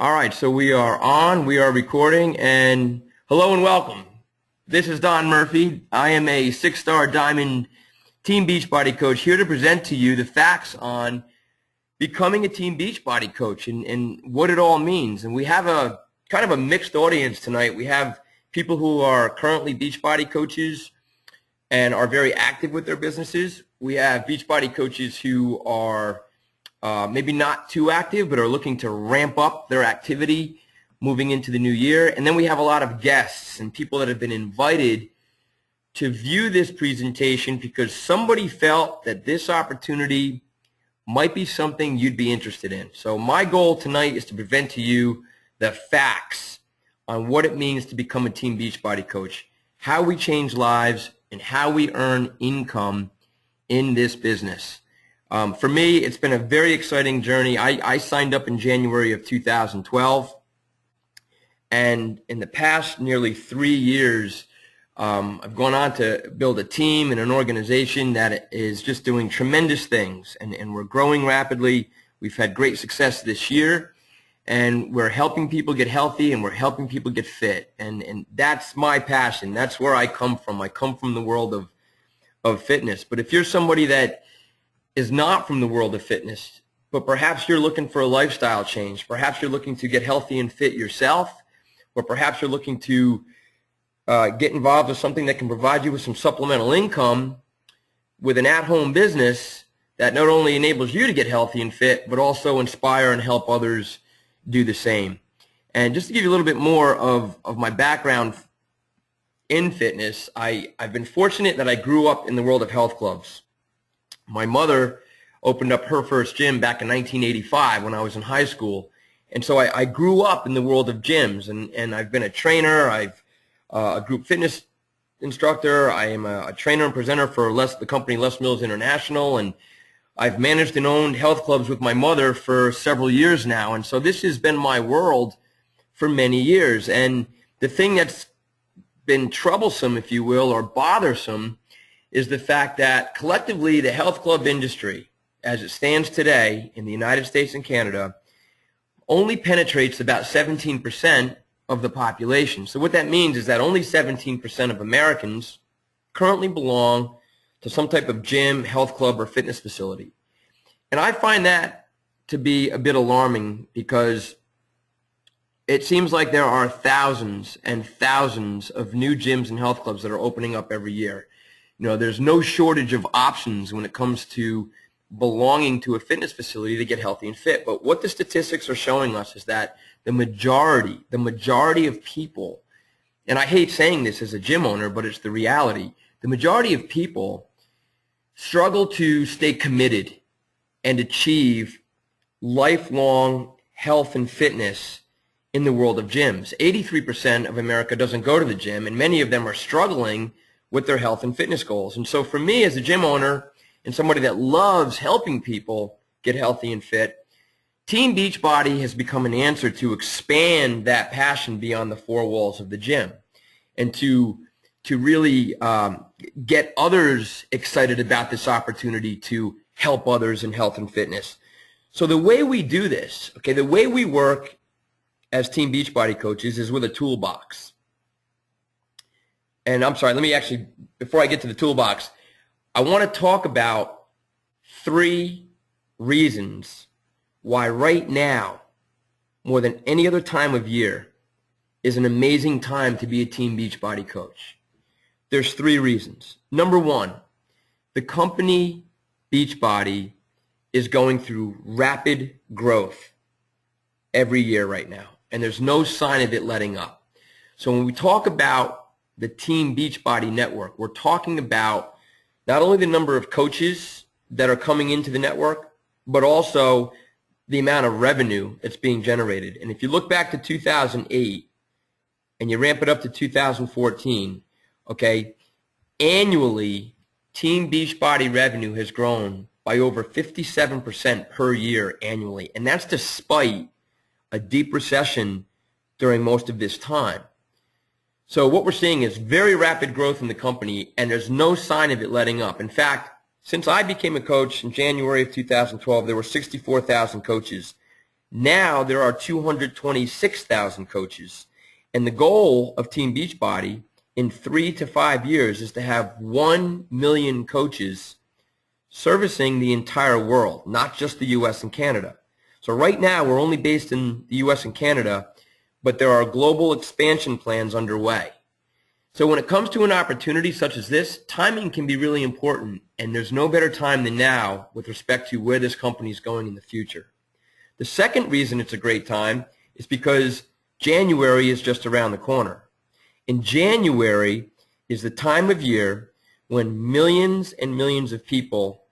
All right, so we are on, we are recording, and hello and welcome. This is Don Murphy. I am a six-star Diamond Team Beachbody coach here to present to you the facts on becoming a Team Beachbody coach and what it all means. And we have a kind of a mixed audience tonight. We have people who are currently Beachbody coaches and are very active with their businesses. We have Beachbody coaches who are maybe not too active, but are looking to ramp up their activity moving into the new year. And then we have a lot of guests and people that have been invited to view this presentation because somebody felt that this opportunity might be something you'd be interested in. So my goal tonight is to present to you the facts on what it means to become a Team Beachbody coach, how we change lives, and how we earn income in this business. For me, it's been a very exciting journey. I signed up in January of 2012, and in the past nearly 3 years, I've gone on to build a team and an organization that is just doing tremendous things, and we're growing rapidly. We've had great success this year, and we're helping people get healthy, and we're helping people get fit, and that's my passion. That's where I come from. I come from the world of fitness. But if you're somebody that is not from the world of fitness, but perhaps you're looking for a lifestyle change, perhaps you're looking to get healthy and fit yourself, or perhaps you're looking to get involved with something that can provide you with some supplemental income with an at-home business that not only enables you to get healthy and fit, but also inspire and help others do the same. And just to give you a little bit more of my background in fitness, I've been fortunate that I grew up in the world of health clubs. My mother opened up her first gym back in 1985 when I was in high school. And so I grew up in the world of gyms, and I've been a trainer. I've a group fitness instructor. I am a trainer and presenter for the company Les Mills International, and I've managed and owned health clubs with my mother for several years now. And so this has been my world for many years. And the thing that's been troublesome, if you will, or bothersome, is the fact that collectively the health club industry, as it stands today in the United States and Canada, only penetrates about 17% of the population. So what that means is that only 17% of Americans currently belong to some type of gym, health club, or fitness facility. And I find that to be a bit alarming because it seems like there are thousands and thousands of new gyms and health clubs that are opening up every year. You know, there's no shortage of options when it comes to belonging to a fitness facility to get healthy and fit. But what the statistics are showing us is that the majority of people, and I hate saying this as a gym owner, but it's the reality, the majority of people struggle to stay committed and achieve lifelong health and fitness in the world of gyms. 83% of America doesn't go to the gym, and many of them are struggling with their health and fitness goals. And so for me as a gym owner and somebody that loves helping people get healthy and fit, Team Beachbody has become an answer to expand that passion beyond the four walls of the gym and to really get others excited about this opportunity to help others in health and fitness. So the way we do this, okay, the way we work as Team Beachbody coaches is with a toolbox. And I'm sorry, let me actually, before I get to the toolbox, I want to talk about 3 reasons why right now, more than any other time of year, is an amazing time to be a Team Beachbody coach. There's 3 reasons. Number 1, the company Beachbody is going through rapid growth every year right now, and there's no sign of it letting up. So when we talk about the Team Beachbody network, we're talking about not only the number of coaches that are coming into the network, but also the amount of revenue that's being generated. And if you look back to 2008 and you ramp it up to 2014, okay, annually Team Beachbody revenue has grown by over 57% per year annually. And that's despite a deep recession during most of this time. So what we're seeing is very rapid growth in the company, and there's no sign of it letting up. In fact, since I became a coach in January of 2012, there were 64,000 coaches. Now there are 226,000 coaches. And the goal of Team Beachbody in 3 to 5 years is to have 1 million coaches servicing the entire world, not just the U.S. and Canada. So right now we're only based in the U.S. and Canada, but there are global expansion plans underway. So when it comes to an opportunity such as this, timing can be really important, and there's no better time than now with respect to where this company is going in the future. The second reason it's a great time is because January is just around the corner. In January is the time of year when millions and millions of people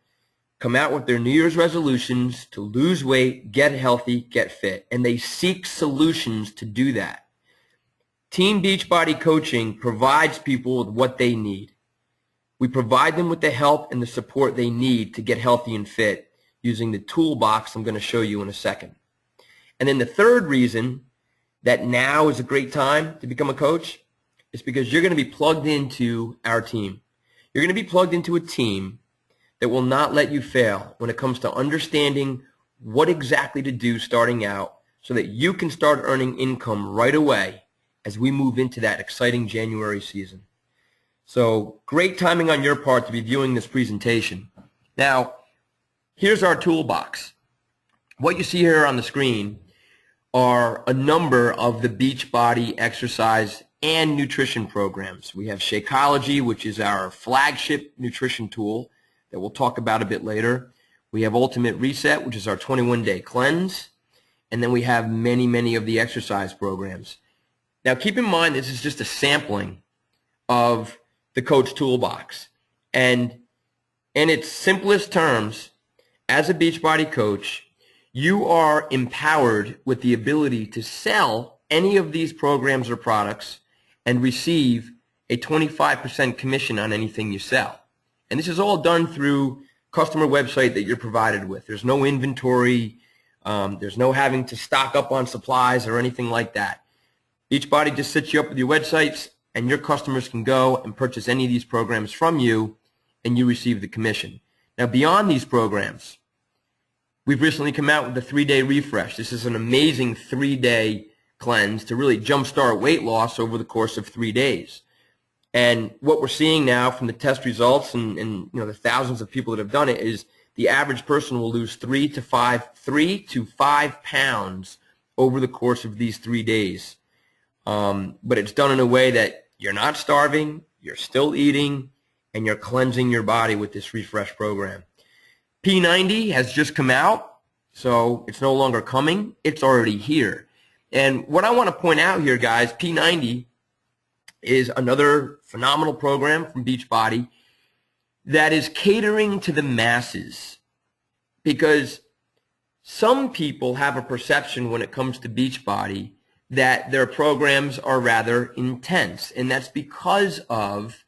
come out with their New Year's resolutions to lose weight, get healthy, get fit, and they seek solutions to do that. Team Beachbody Coaching provides people with what they need. We provide them with the help and the support they need to get healthy and fit using the toolbox I'm going to show you in a second. And then the third reason that now is a great time to become a coach is because you're going to be plugged into our team. You're going to be plugged into a team that will not let you fail when it comes to understanding what exactly to do starting out so that you can start earning income right away as we move into that exciting January season. So great timing on your part to be viewing this presentation. Now, here's our toolbox. What you see here on the screen are a number of the Beachbody exercise and nutrition programs. We have Shakeology, which is our flagship nutrition tool that we'll talk about a bit later. We have Ultimate Reset, which is our 21-day cleanse. And then we have many, many of the exercise programs. Now, keep in mind, this is just a sampling of the Coach Toolbox. And in its simplest terms, as a Beachbody coach, you are empowered with the ability to sell any of these programs or products and receive a 25% commission on anything you sell. And this is all done through customer website that you're provided with. There's no inventory. There's no having to stock up on supplies or anything like that. Beachbody just sets you up with your websites, and your customers can go and purchase any of these programs from you, and you receive the commission. Now, beyond these programs, we've recently come out with the 3-day refresh. This is an amazing 3-day cleanse to really jumpstart weight loss over the course of 3 days. And what we're seeing now from the test results and the thousands of people that have done it is the average person will lose 3 to 5 pounds over the course of these 3 days. But it's done in a way that you're not starving, you're still eating, and you're cleansing your body with this refresh program. P90 has just come out, so it's no longer coming. It's already here. And what I want to point out here, guys, P90 is another phenomenal program from Beachbody that is catering to the masses, because some people have a perception when it comes to Beachbody that their programs are rather intense, and that's because of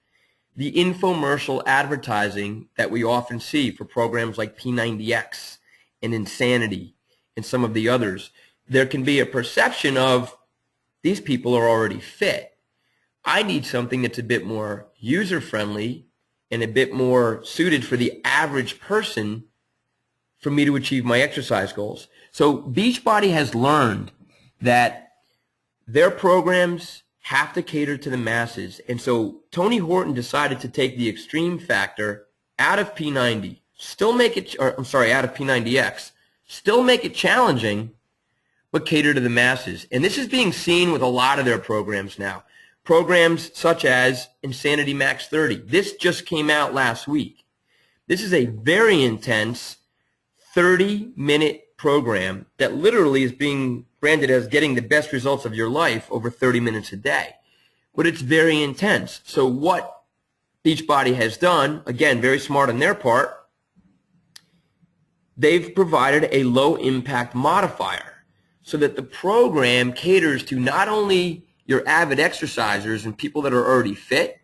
the infomercial advertising that we often see for programs like P90X and Insanity and some of the others. There can be a perception of these people are already fit. I need something that's a bit more user-friendly and a bit more suited for the average person for me to achieve my exercise goals. So Beachbody has learned that their programs have to cater to the masses. And so Tony Horton decided to take the extreme factor out of P90, out of P90X, still make it challenging, but cater to the masses. And this is being seen with a lot of their programs now. Programs such as Insanity Max 30. This just came out last week. This is a very intense 30-minute program that literally is being branded as getting the best results of your life over 30 minutes a day. But it's very intense. So what Beachbody has done, again, very smart on their part, they've provided a low-impact modifier so that the program caters to not only your avid exercisers and people that are already fit,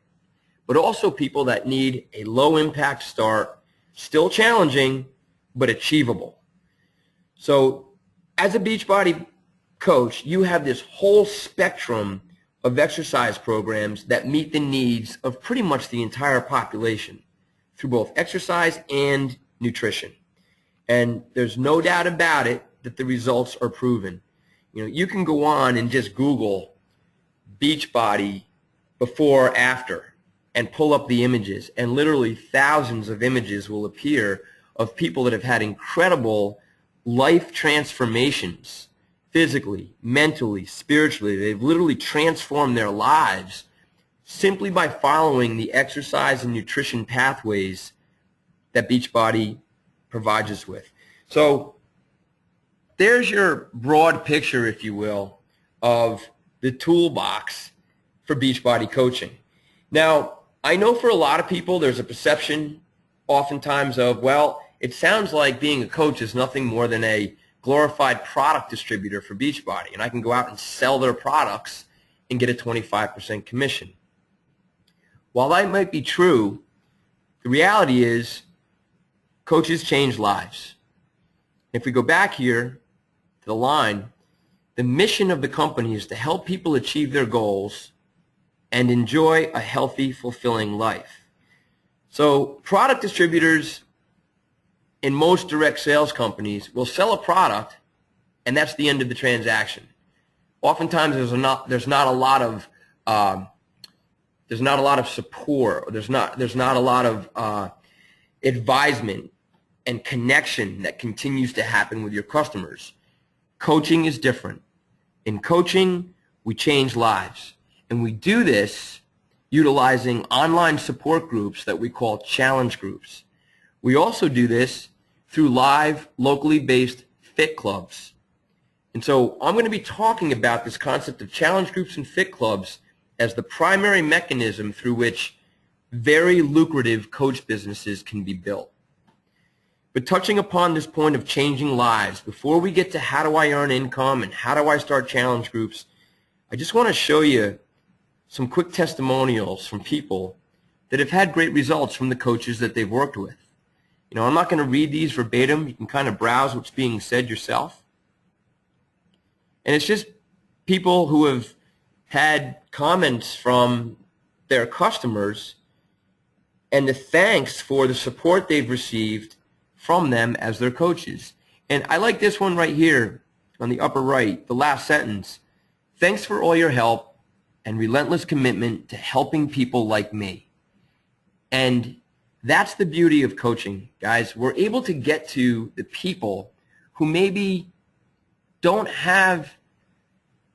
but also people that need a low-impact start, still challenging, but achievable. So as a Beachbody coach, you have this whole spectrum of exercise programs that meet the needs of pretty much the entire population through both exercise and nutrition. And there's no doubt about it that the results are proven. You know, you can go on and just Google Beachbody before or after and pull up the images, and literally thousands of images will appear of people that have had incredible life transformations physically, mentally, spiritually. They've literally transformed their lives simply by following the exercise and nutrition pathways that Beachbody provides us with. So there's your broad picture, if you will, of the toolbox for Beachbody coaching. Now, I know for a lot of people there's a perception oftentimes of, well, it sounds like being a coach is nothing more than a glorified product distributor for Beachbody, and I can go out and sell their products and get a 25% commission. While that might be true, the reality is coaches change lives. If we go back here to the line, the mission of the company is to help people achieve their goals and enjoy a healthy, fulfilling life. So product distributors in most direct sales companies will sell a product, and that's the end of the transaction. Oftentimes there's not a lot of support, or there's not a lot of advisement and connection that continues to happen with your customers. Coaching is different. In coaching, we change lives. And we do this utilizing online support groups that we call challenge groups. We also do this through live, locally based fit clubs. And so I'm going to be talking about this concept of challenge groups and fit clubs as the primary mechanism through which very lucrative coach businesses can be built. But touching upon this point of changing lives, before we get to how do I earn income and how do I start challenge groups, I just want to show you some quick testimonials from people that have had great results from the coaches that they've worked with. You know, I'm not going to read these verbatim. You can kind of browse what's being said yourself. And it's just people who have had comments from their customers and the thanks for the support they've received from them as their coaches. And I like this one right here on the upper right, the last sentence. Thanks for all your help and relentless commitment to helping people like me. And that's the beauty of coaching, guys. We're able to get to the people who maybe don't have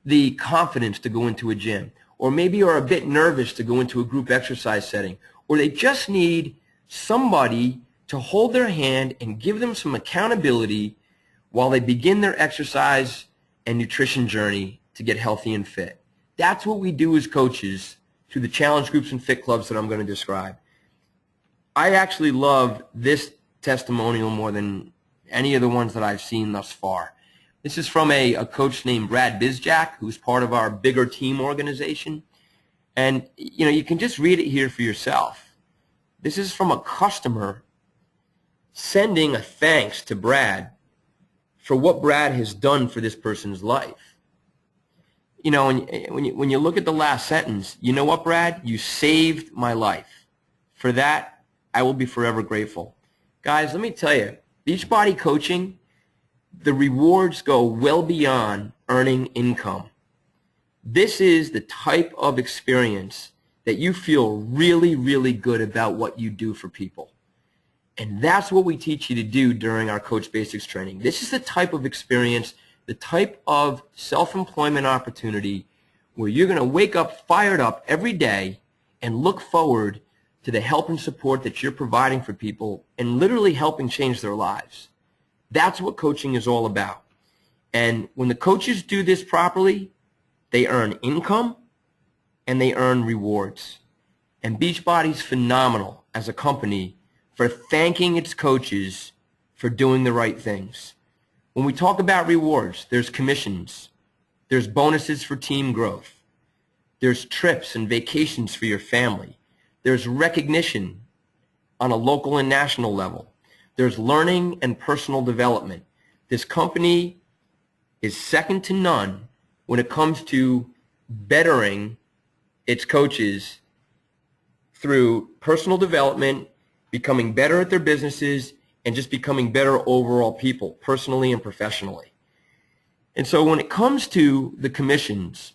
the confidence to go into a gym, or maybe are a bit nervous to go into a group exercise setting, or they just need somebody to hold their hand and give them some accountability while they begin their exercise and nutrition journey to get healthy and fit. That's what we do as coaches through the challenge groups and fit clubs that I'm going to describe. I actually love this testimonial more than any of the ones that I've seen thus far. This is from a coach named Brad Bizjack, who's part of our bigger team organization. And, you know, you can just read it here for yourself. This is from a customer sending a thanks to Brad for what Brad has done for this person's life. You know, when you look at the last sentence, you know what, Brad? You saved my life. For that, I will be forever grateful. Guys, let me tell you, Beachbody coaching, the rewards go well beyond earning income. This is the type of experience that you feel really, really good about what you do for people. And that's what we teach you to do during our Coach Basics training. This is the type of experience, the type of self-employment opportunity where you're going to wake up fired up every day and look forward to the help and support that you're providing for people and literally helping change their lives. That's what coaching is all about. And when the coaches do this properly, they earn income and they earn rewards. And Beachbody's phenomenal as a company for thanking its coaches for doing the right things. When we talk about rewards, there's commissions, there's bonuses for team growth, there's trips and vacations for your family, there's recognition on a local and national level, there's learning and personal development. This company is second to none when it comes to bettering its coaches through personal development, becoming better at their businesses, and just becoming better overall people, personally and professionally. And so when it comes to the commissions,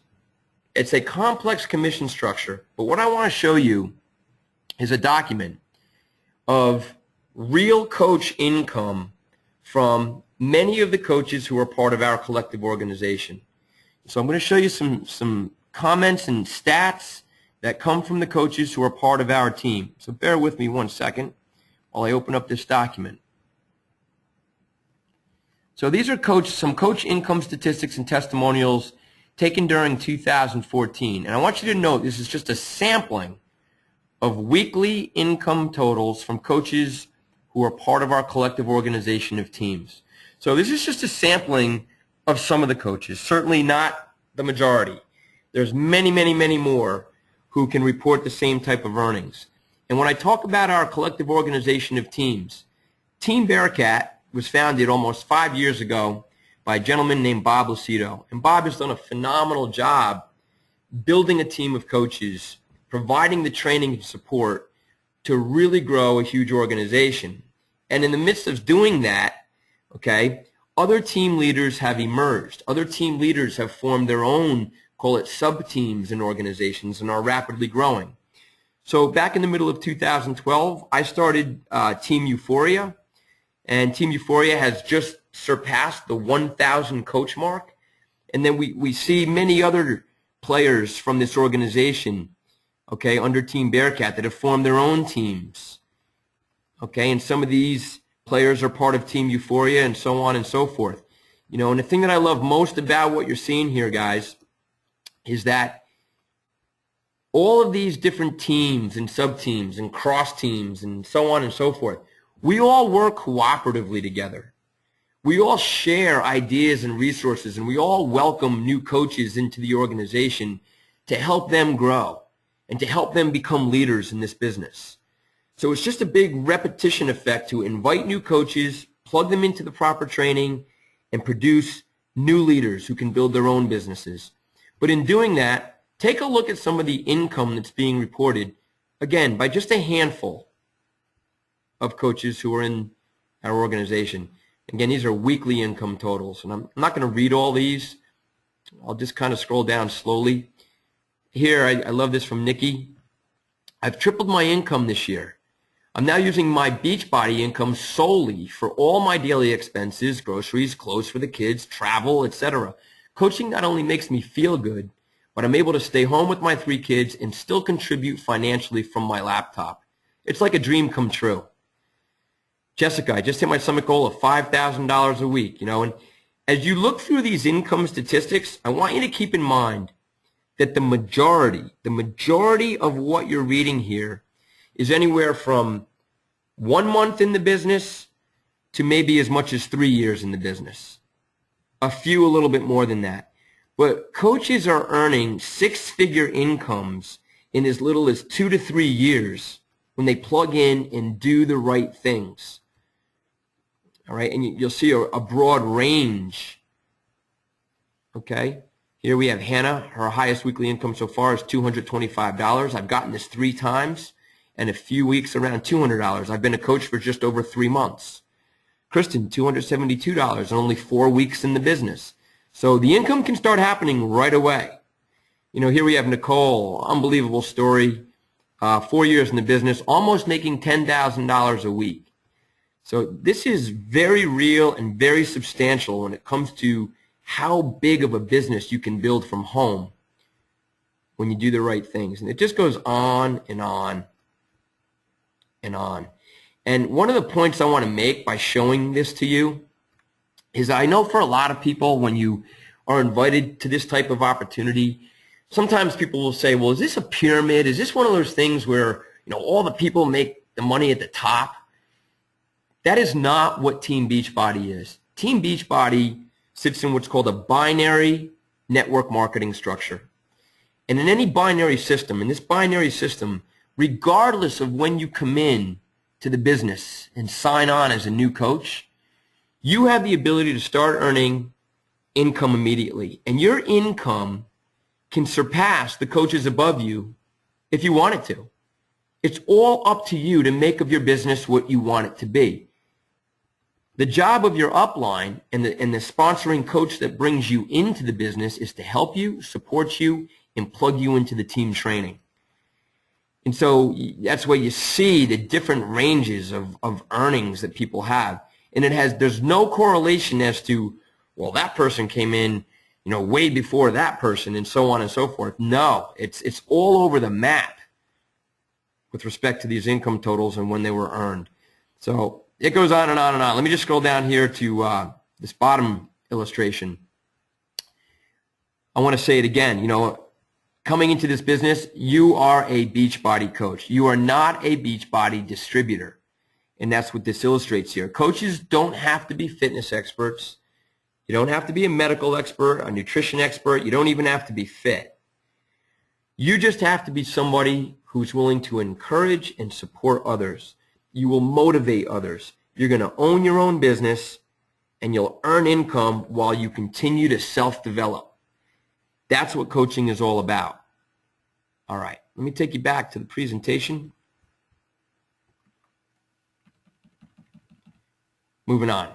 it's a complex commission structure. But what I want to show you is a document of real coach income from many of the coaches who are part of our collective organization. So I'm going to show you some comments and stats that come from the coaches who are part of our team. So bear with me one second while I open up this document. So these are some coach income statistics and testimonials taken during 2014. And I want you to note this is just a sampling of weekly income totals from coaches who are part of our collective organization of teams. So this is just a sampling of some of the coaches, certainly not the majority. There's many, many, many more who can report the same type of earnings. And when I talk about our collective organization of teams, Team Bearcat was founded almost 5 years ago by a gentleman named Bob Lucido. And Bob has done a phenomenal job building a team of coaches, providing the training and support to really grow a huge organization. And in the midst of doing that, okay, other team leaders have emerged. Other team leaders have formed their own, call it sub-teams in organizations, and are rapidly growing. So back in the middle of 2012, I started Team Euphoria. And Team Euphoria has just surpassed the 1,000 coach mark. And then we see many other players from this organization, okay, under Team Bearcat that have formed their own teams. Okay, and some of these players are part of Team Euphoria and so on and so forth. You know, and the thing that I love most about what you're seeing here, guys, is that all of these different teams and sub-teams and cross-teams and so on and so forth, we all work cooperatively together. We all share ideas and resources, and we all welcome new coaches into the organization to help them grow and to help them become leaders in this business. So it's just a big repetition effect to invite new coaches, plug them into the proper training, and produce new leaders who can build their own businesses. But in doing that, take a look at some of the income that's being reported, again, by just a handful of coaches who are in our organization. Again, these are weekly income totals, and I'm not going to read all these. I'll just kind of scroll down slowly. Here, I love this from Nikki. I've tripled my income this year. I'm now using my Beachbody income solely for all my daily expenses, groceries, clothes for the kids, travel, etc. Coaching not only makes me feel good, but I'm able to stay home with my 3 kids and still contribute financially from my laptop. It's like a dream come true. Jessica, I just hit my summit goal of $5,000 a week, and as you look through these income statistics, I want you to keep in mind that the majority of what you're reading here is anywhere from 1 month in the business to maybe as much as 3 years in the business. A few a little bit more than that. But coaches are earning 6-figure incomes in as little as 2 to 3 years when they plug in and do the right things. All right, and you'll see a broad range. Okay, here we have Hannah. Her highest weekly income so far is $225. I've gotten this 3 times, and a few weeks around $200. I've been a coach for just over 3 months. Kristen, $272 and only 4 weeks in the business. So the income can start happening right away. Here we have Nicole, unbelievable story. 4 years in the business, almost making $10,000 a week. So this is very real and very substantial when it comes to how big of a business you can build from home when you do the right things. And it just goes on and on and on. And one of the points I want to make by showing this to you is I know for a lot of people, when you are invited to this type of opportunity, sometimes people will say, well, is this a pyramid? Is this one of those things where all the people make the money at the top? That is not what Team Beachbody is. Team Beachbody sits in what's called a binary network marketing structure. And in any binary system, regardless of when you come in to the business and sign on as a new coach, you have the ability to start earning income immediately. And your income can surpass the coaches above you if you want it to. It's all up to you to make of your business what you want it to be. The job of your upline and the sponsoring coach that brings you into the business is to help you, support you, and plug you into the team training. And so that's where you see the different ranges of earnings that people have. And there's no correlation as to, well, that person came in, way before that person and so on and so forth. No, it's all over the map with respect to these income totals and when they were earned. So it goes on and on and on. Let me just scroll down here to this bottom illustration. I want to say it again. Coming into this business, you are a Beachbody coach. You are not a Beachbody distributor. And that's what this illustrates here. Coaches don't have to be fitness experts. You don't have to be a medical expert, a nutrition expert. You don't even have to be fit. You just have to be somebody who's willing to encourage and support others. You will motivate others. You're going to own your own business, and you'll earn income while you continue to self-develop. That's what coaching is all about. All right, let me take you back to the presentation. Moving on.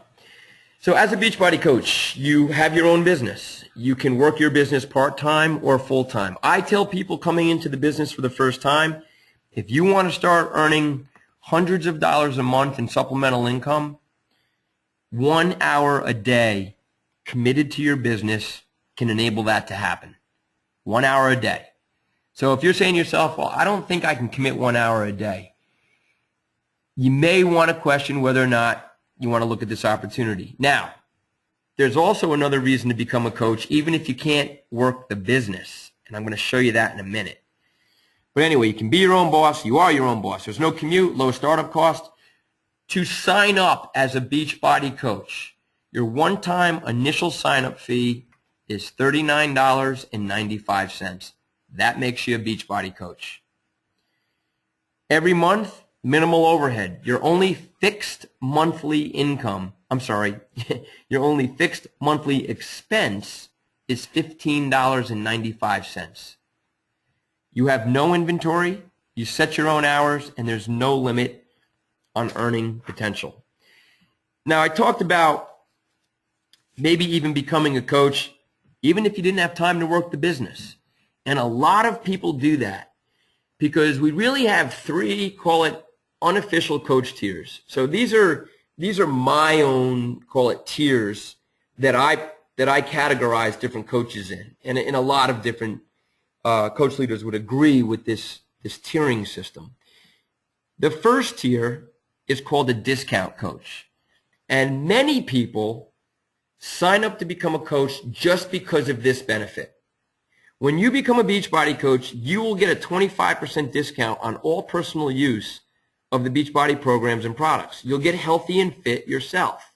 So as a Beachbody coach, you have your own business. You can work your business part-time or full-time. I tell people coming into the business for the first time, if you want to start earning hundreds of dollars a month in supplemental income, 1 hour a day committed to your business can enable that to happen. 1 hour a day. So if you're saying to yourself, well, I don't think I can commit 1 hour a day, you may want to question whether or not you want to look at this opportunity. Now, there's also another reason to become a coach, even if you can't work the business. And I'm going to show you that in a minute. But anyway, you can be your own boss. You are your own boss. There's no commute, low startup cost. To sign up as a Beachbody coach, your one-time initial sign-up fee is $39.95. That makes you a Beachbody coach. Every month, minimal overhead. Your only fixed monthly income, your only fixed monthly expense is $15.95. You have no inventory, you set your own hours, and there's no limit on earning potential. Now, I talked about maybe even becoming a coach even if you didn't have time to work the business. And a lot of people do that because we really have three, call it unofficial coach tiers. So these are my own, call it tiers that I categorize different coaches in. And a lot of different coach leaders would agree with this tiering system. The first tier is called a discount coach. And many people sign up to become a coach just because of this benefit. When you become a Beachbody coach, you will get a 25% discount on all personal use of the Beachbody programs and products. You'll get healthy and fit yourself.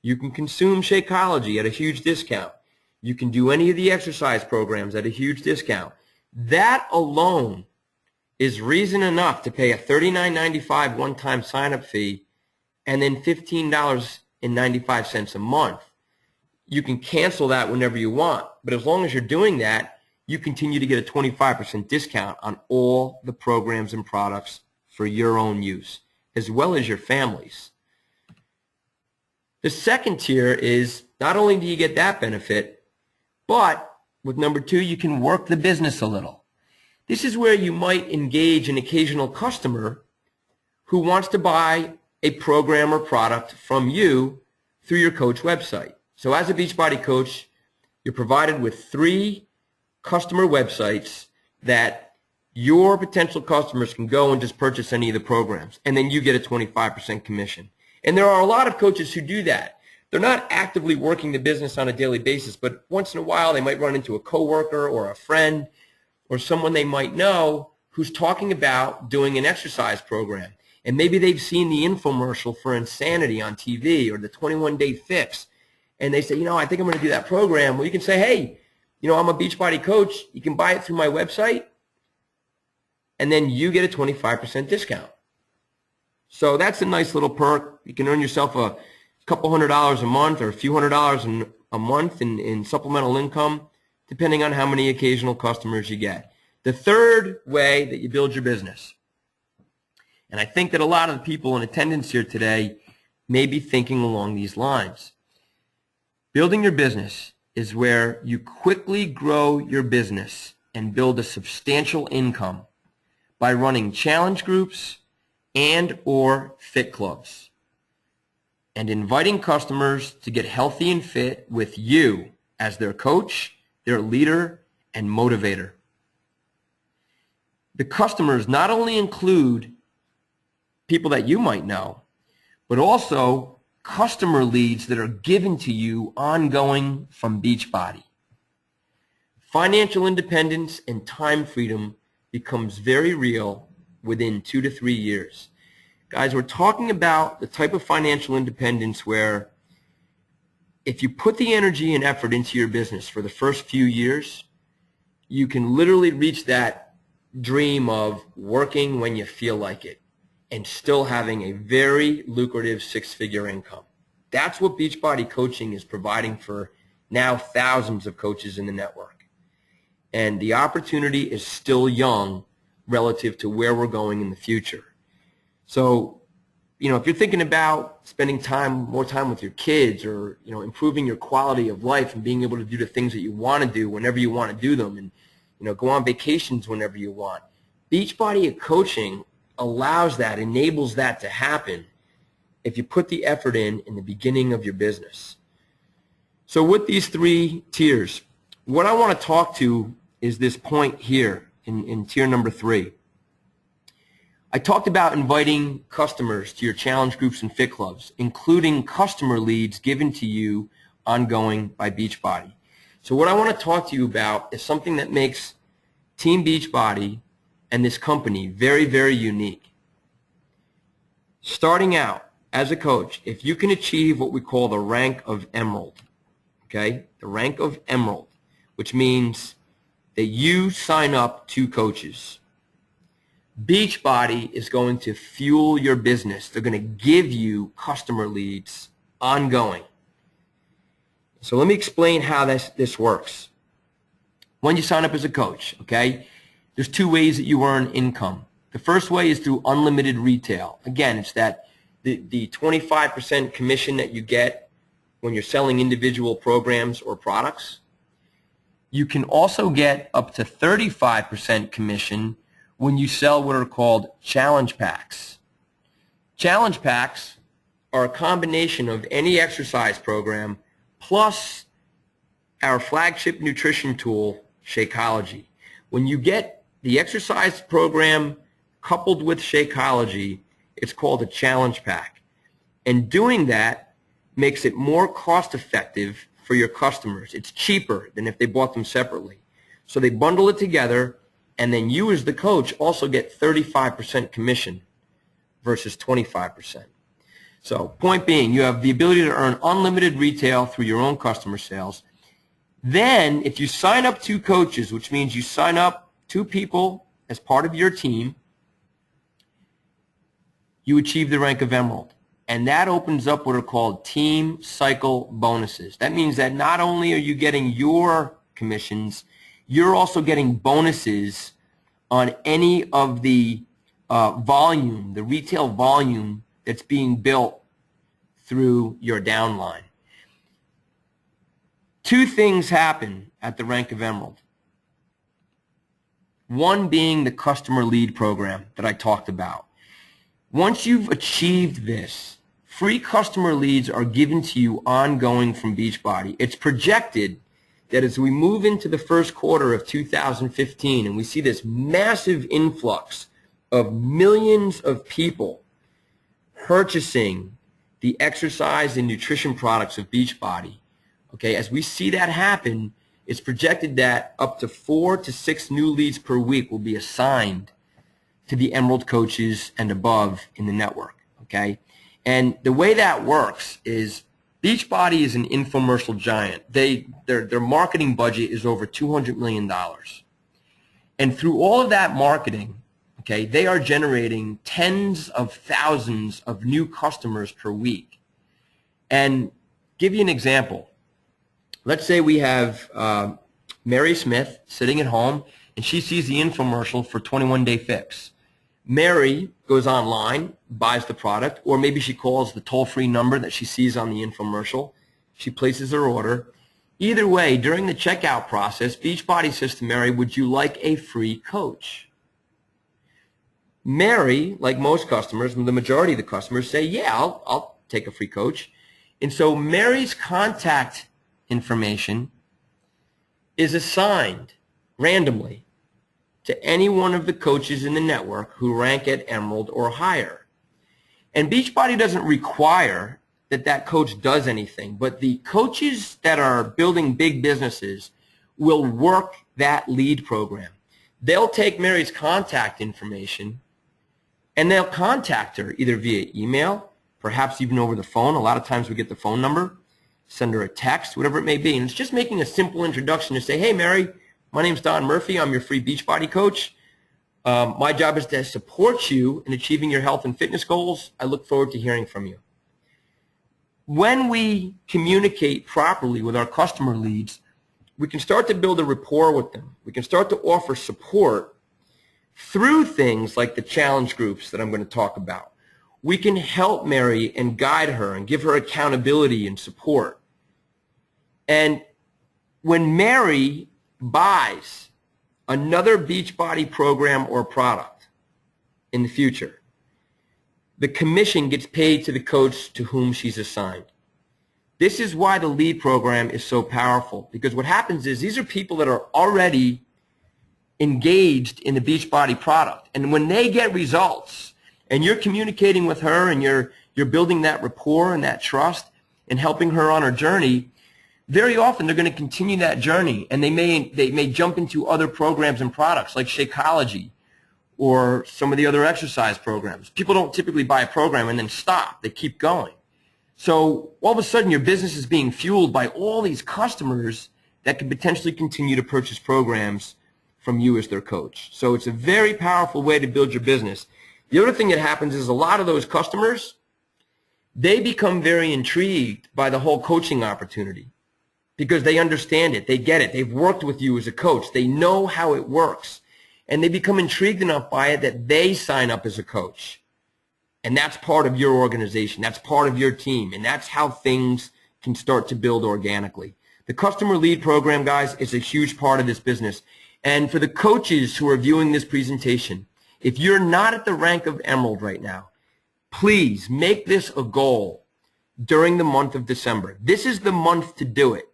You can consume Shakeology at a huge discount. You can do any of the exercise programs at a huge discount. That alone is reason enough to pay a $39.95 one-time sign-up fee and then $15.95 a month. You can cancel that whenever you want, but as long as you're doing that, you continue to get a 25% discount on all the programs and products for your own use, as well as your family's. The second tier is not only do you get that benefit, but with number two, you can work the business a little. This is where you might engage an occasional customer who wants to buy a program or product from you through your coach website. So as a Beachbody coach, you're provided with 3 customer websites that your potential customers can go and just purchase any of the programs, and then you get a 25% commission. And there are a lot of coaches who do that. They're not actively working the business on a daily basis, but once in a while they might run into a coworker or a friend or someone they might know who's talking about doing an exercise program. And maybe they've seen the infomercial for Insanity on TV or the 21-Day Fix. And they say, I think I'm going to do that program. Well, you can say, hey, I'm a Beachbody coach. You can buy it through my website. And then you get a 25% discount. So that's a nice little perk. You can earn yourself a couple $100 a month or a few $100 a month in supplemental income, depending on how many occasional customers you get. The third way that you build your business, and I think that a lot of the people in attendance here today may be thinking along these lines. Building your business is where you quickly grow your business and build a substantial income by running challenge groups and or fit clubs and inviting customers to get healthy and fit with you as their coach, their leader, and motivator. The customers not only include people that you might know, but also customer leads that are given to you ongoing from Beachbody. Financial independence and time freedom becomes very real within 2 to 3 years. Guys, we're talking about the type of financial independence where if you put the energy and effort into your business for the first few years, you can literally reach that dream of working when you feel like it and still having a very lucrative six-figure income. That's what Beachbody Coaching is providing for now thousands of coaches in the network. And the opportunity is still young relative to where we're going in the future. So, if you're thinking about spending more time with your kids, or, improving your quality of life and being able to do the things that you want to do whenever you want to do them, and, go on vacations whenever you want, Beachbody Coaching allows that, enables that to happen if you put the effort in the beginning of your business. So with these 3 tiers, what I want to talk to is this point here in tier number 3. I talked about inviting customers to your challenge groups and fit clubs, including customer leads given to you ongoing by Beachbody. So what I want to talk to you about is something that makes Team Beachbody and this company very, very unique. Starting out as a coach, if you can achieve what we call the rank of Emerald, okay, the rank of Emerald, which means that you sign up 2 coaches, Beachbody is going to fuel your business. They're going to give you customer leads ongoing. So let me explain how this works. When you sign up as a coach, okay, there's 2 ways that you earn income. The first way is through unlimited retail. Again, it's that the 25% commission that you get when you're selling individual programs or products. You can also get up to 35% commission when you sell what are called challenge packs. Challenge packs are a combination of any exercise program plus our flagship nutrition tool, Shakeology. When you get the exercise program coupled with Shakeology, it's called a challenge pack. And doing that makes it more cost effective for your customers. It's cheaper than if they bought them separately. So they bundle it together, and then you as the coach also get 35% commission versus 25%. So point being, you have the ability to earn unlimited retail through your own customer sales. Then if you sign up 2 coaches, which means you sign up 2 people as part of your team, you achieve the rank of Emerald. And that opens up what are called team cycle bonuses. That means that not only are you getting your commissions, you're also getting bonuses on any of the volume, the retail volume that's being built through your downline. 2 things happen at the rank of Emerald. One being the customer lead program that I talked about. Once you've achieved this, free customer leads are given to you ongoing from Beachbody. It's projected that as we move into the first quarter of 2015 and we see this massive influx of millions of people purchasing the exercise and nutrition products of Beachbody, okay, as we see that happen, it's projected that up to 4 to 6 new leads per week will be assigned to the Emerald coaches and above in the network, okay? And the way that works is Beachbody is an infomercial giant. Their marketing budget is over $200 million. And through all of that marketing, okay, they are generating tens of thousands of new customers per week. And give you an example. Let's say we have Mary Smith sitting at home, and she sees the infomercial for 21 Day Fix. Mary goes online, buys the product, or maybe she calls the toll-free number that she sees on the infomercial. She places her order. Either way, during the checkout process, Beachbody says to Mary, would you like a free coach? Mary, like most customers, the majority of the customers say, yeah, I'll take a free coach. And so Mary's contact information is assigned randomly to any one of the coaches in the network who rank at Emerald or higher. And Beachbody doesn't require that coach does anything, but the coaches that are building big businesses will work that lead program. They'll take Mary's contact information and they'll contact her either via email, perhaps even over the phone. A lot of times we get the phone number, send her a text, whatever it may be. And it's just making a simple introduction to say, hey, Mary, my name's Don Murphy. I'm your free Beachbody coach. My job is to support you in achieving your health and fitness goals. I look forward to hearing from you. When we communicate properly with our customer leads, we can start to build a rapport with them. We can start to offer support through things like the challenge groups that I'm going to talk about. We can help Mary and guide her and give her accountability and support. And when Mary buys another Beachbody program or product in the future, the commission gets paid to the coach to whom she's assigned. This is why the lead program is so powerful, because what happens is these are people that are already engaged in the Beachbody product. And when they get results and you're communicating with her and you're building that rapport and that trust and helping her on her journey, very often they're going to continue that journey, and they may jump into other programs and products like Shakeology or some of the other exercise programs. People don't typically buy a program and then stop. They keep going. So all of a sudden your business is being fueled by all these customers that could potentially continue to purchase programs from you as their coach. So it's a very powerful way to build your business. The other thing that happens is a lot of those customers, they become very intrigued by the whole coaching opportunity because they understand it. They get it. They've worked with you as a coach. They know how it works. And they become intrigued enough by it that they sign up as a coach. And that's part of your organization. That's part of your team. And that's how things can start to build organically. The customer lead program, guys, is a huge part of this business. And for the coaches who are viewing this presentation, if you're not at the rank of Emerald right now, please make this a goal during the month of December. This is the month to do it,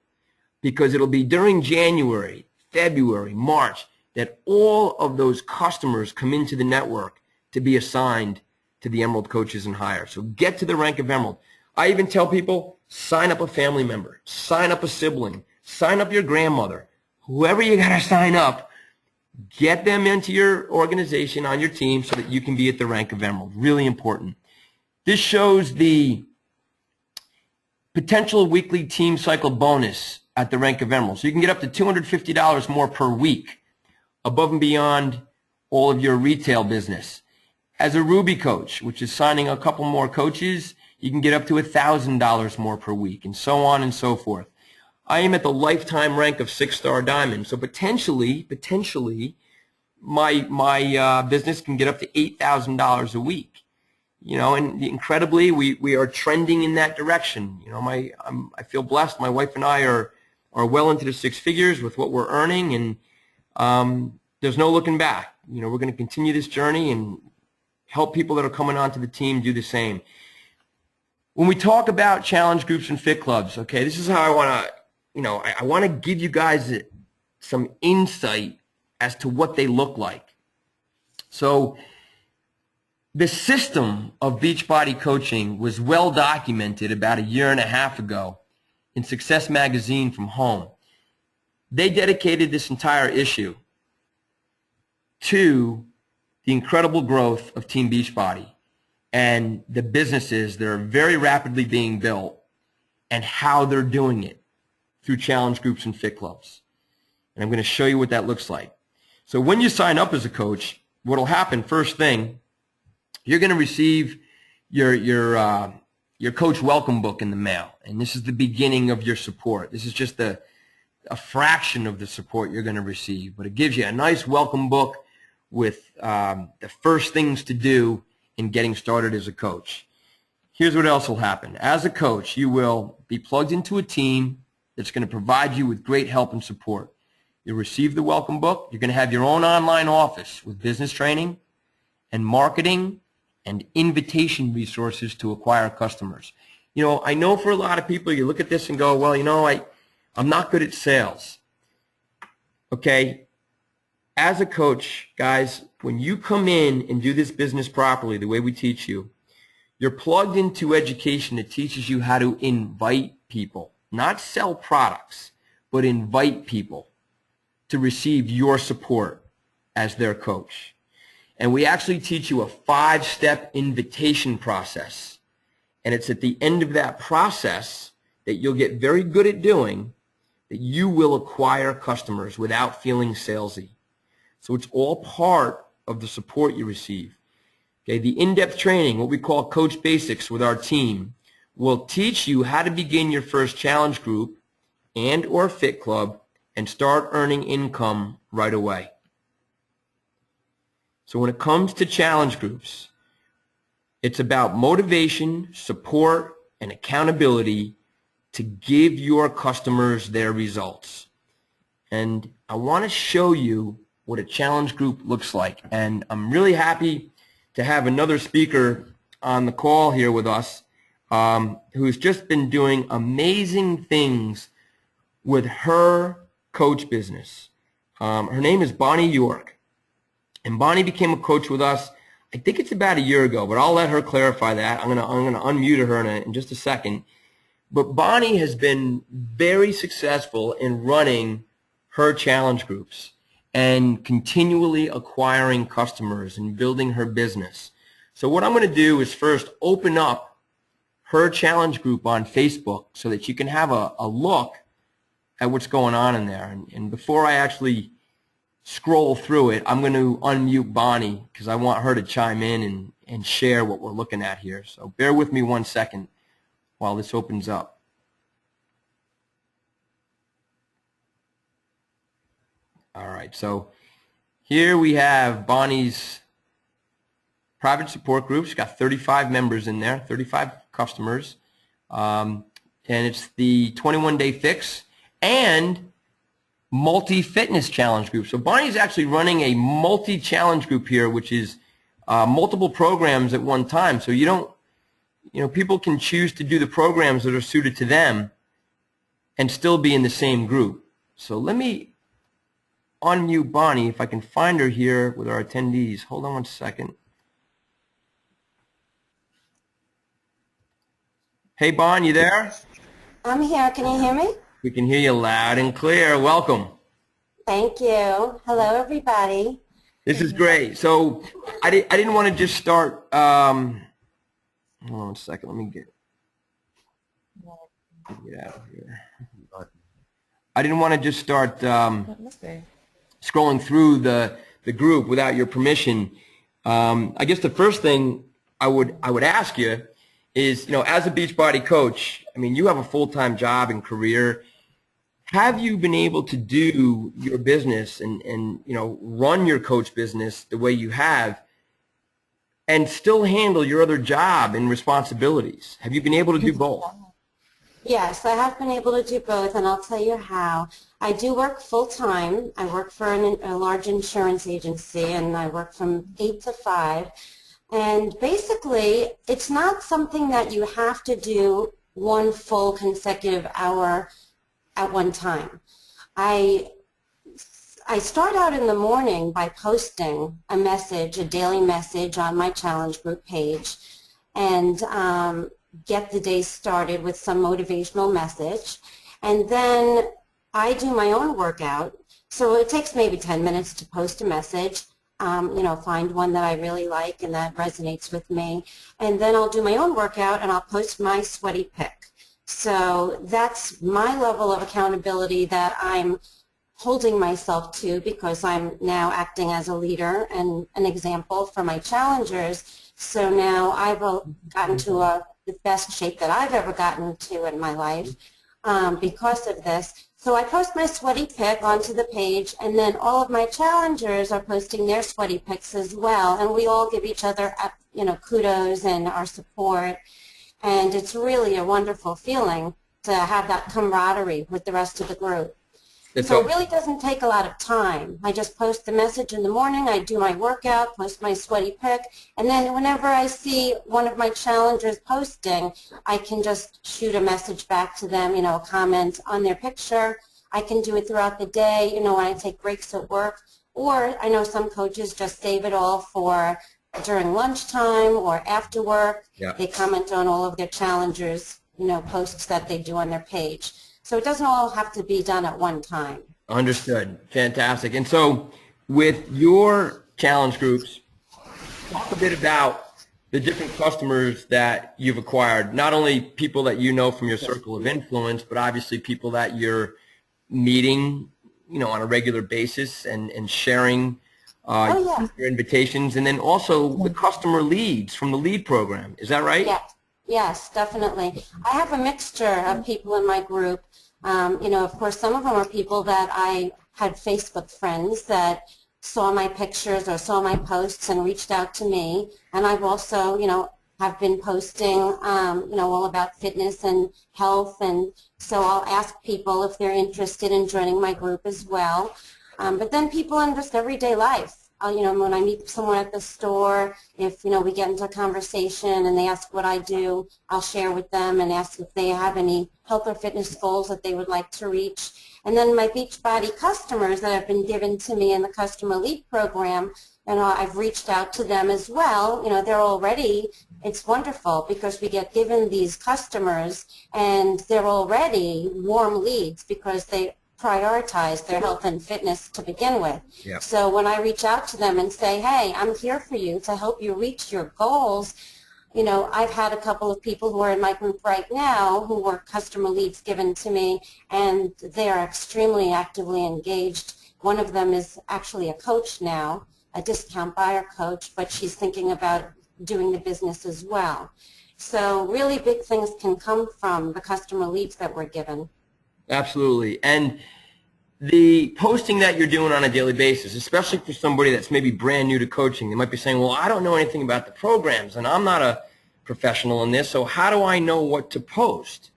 because it'll be during January, February, March, that all of those customers come into the network to be assigned to the Emerald coaches and higher. So get to the rank of Emerald. I even tell people, sign up a family member, sign up a sibling, sign up your grandmother, whoever you got to sign up, get them into your organization, on your team, so that you can be at the rank of Emerald. Really important. This shows the potential weekly team cycle bonus at the rank of Emerald. So you can get up to $250 more per week, above and beyond all of your retail business. As a Ruby coach, which is signing a couple more coaches, you can get up to $1,000 more per week, and so on and so forth. I am at the lifetime rank of 6-star diamond, so potentially, my business can get up to $8,000 a week. You know, and incredibly, we are trending in that direction. You know, I feel blessed. My wife and I are well into the 6 figures with what we're earning, and there's no looking back. You know, we're going to continue this journey and help people that are coming onto the team do the same. When we talk about challenge groups and fit clubs, okay, this is how I want to, you know, I want to give you guys some insight as to what they look like. So the system of Beachbody coaching was well documented about 1.5 years ago in Success Magazine from Home. They dedicated this entire issue to the incredible growth of Team Beachbody and the businesses that are very rapidly being built and how they're doing it through challenge groups and fit clubs. And I'm going to show you what that looks like. So when you sign up as a coach, what will happen, first thing, you're going to receive your coach welcome book in the mail. And this is the beginning of your support. This is just a fraction of the support you're going to receive. But it gives you a nice welcome book with the first things to do in getting started as a coach. Here's what else will happen. As a coach, you will be plugged into a team that's going to provide you with great help and support. You'll receive the welcome book. You're going to have your own online office with business training and marketing and invitation resources to acquire customers. You know, I know for a lot of people, you look at this and go, well, you know, I'm not good at sales. Okay, as a coach, guys, when you come in and do this business properly, the way we teach you, you're plugged into education that teaches you how to invite people, not sell products, but invite people to receive your support as their coach. And we actually teach you a 5-step invitation process. And it's at the end of that process that you'll get very good at doing that you will acquire customers without feeling salesy. So it's all part of the support you receive. Okay, the in-depth training, what we call Coach Basics with our team, will teach you how to begin your first challenge group and or fit club and start earning income right away. So when it comes to challenge groups, it's about motivation, support, and accountability to give your customers their results. And I want to show you what a challenge group looks like. And I'm really happy to have another speaker on the call here with us who's just been doing amazing things with her coach business. Her name is Bonnie York. And Bonnie became a coach with us, I think it's about a year ago, but I'll let her clarify that. I'm gonna unmute her in just a second. But Bonnie has been very successful in running her challenge groups and continually acquiring customers and building her business. So what I'm going to do is first open up her challenge group on Facebook so that you can have a look at what's going on in there. And before I actually scroll through it, I'm going to unmute Bonnie because I want her to chime in and share what we're looking at here. So bear with me 1 second while this opens up. All right, so here we have Bonnie's private support group. She's got 35 members in there, 35 customers, and it's the 21-day fix and multi-fitness challenge group. So Bonnie's actually running a multi-challenge group here, which is multiple programs at one time. So you don't, people can choose to do the programs that are suited to them and still be in the same group. So let me unmute Bonnie if I can find her here with our attendees. Hold on 1 second. Hey, Bon, you there? I'm here. Can you hear me? We can hear you loud and clear. Welcome. Thank you. Hello, everybody. This is great. So I didn't want to just start. Hold on 1 second. Let me get out of here. I didn't want to just start scrolling through the group without your permission. I guess the first thing I would ask you is, as a Beachbody coach, I mean, you have a full-time job and career. Have you been able to do your business and run your coach business the way you have and still handle your other job and responsibilities? Have you been able to do both? Yes, I have been able to do both, and I'll tell you how. I do work full-time. I work for a large insurance agency, and I work from 8 to 5. And basically, it's not something that you have to do one full consecutive hour at one time. I start out in the morning by posting a message, a daily message on my challenge group page, and get the day started with some motivational message. And then I do my own workout. So it takes maybe 10 minutes to post a message, find one that I really like and that resonates with me. And then I'll do my own workout and I'll post my sweaty pic. So that's my level of accountability that I'm holding myself to, because I'm now acting as a leader and an example for my challengers. So now I've gotten to the best shape that I've ever gotten to in my life because of this. So I post my sweaty pic onto the page, and then all of my challengers are posting their sweaty pics as well, and we all give each other, kudos and our support, and it's really a wonderful feeling to have that camaraderie with the rest of the group. So it really doesn't take a lot of time. I just post the message in the morning, I do my workout, post my sweaty pic, and then whenever I see one of my challengers posting, I can just shoot a message back to them, a comment on their picture. I can do it throughout the day, when I take breaks at work, or I know some coaches just save it all for during lunchtime or after work. Yeah. They comment on all of their challengers, posts that they do on their page. So it doesn't all have to be done at one time. Understood. Fantastic. And so with your challenge groups, talk a bit about the different customers that you've acquired, not only people that you know from your circle of influence, but obviously people that you're meeting, on a regular basis and sharing your invitations, and then also the customer leads from the lead program. Is that right? Yes, definitely. I have a mixture of people in my group. Of course, some of them are people that I had Facebook friends that saw my pictures or saw my posts and reached out to me. And I've also, have been posting, all about fitness and health. And so I'll ask people if they're interested in joining my group as well. But then people in just everyday life. When I meet someone at the store, if, we get into a conversation and they ask what I do, I'll share with them and ask if they have any health or fitness goals that they would like to reach. And then my Beachbody customers that have been given to me in the customer lead program, I've reached out to them as well. They're already, it's wonderful because we get given these customers and they're already warm leads because they prioritize their health and fitness to begin with. Yep. So when I reach out to them and say, hey, I'm here for you to help you reach your goals, I've had a couple of people who are in my group right now who were customer leads given to me, and they are extremely actively engaged. One of them is actually a coach now, a discount buyer coach, but she's thinking about doing the business as well. So really big things can come from the customer leads that we're given. Absolutely. And the posting that you're doing on a daily basis, especially for somebody that's maybe brand new to coaching, they might be saying, well, I don't know anything about the programs and I'm not a professional in this, so how do I know what to post?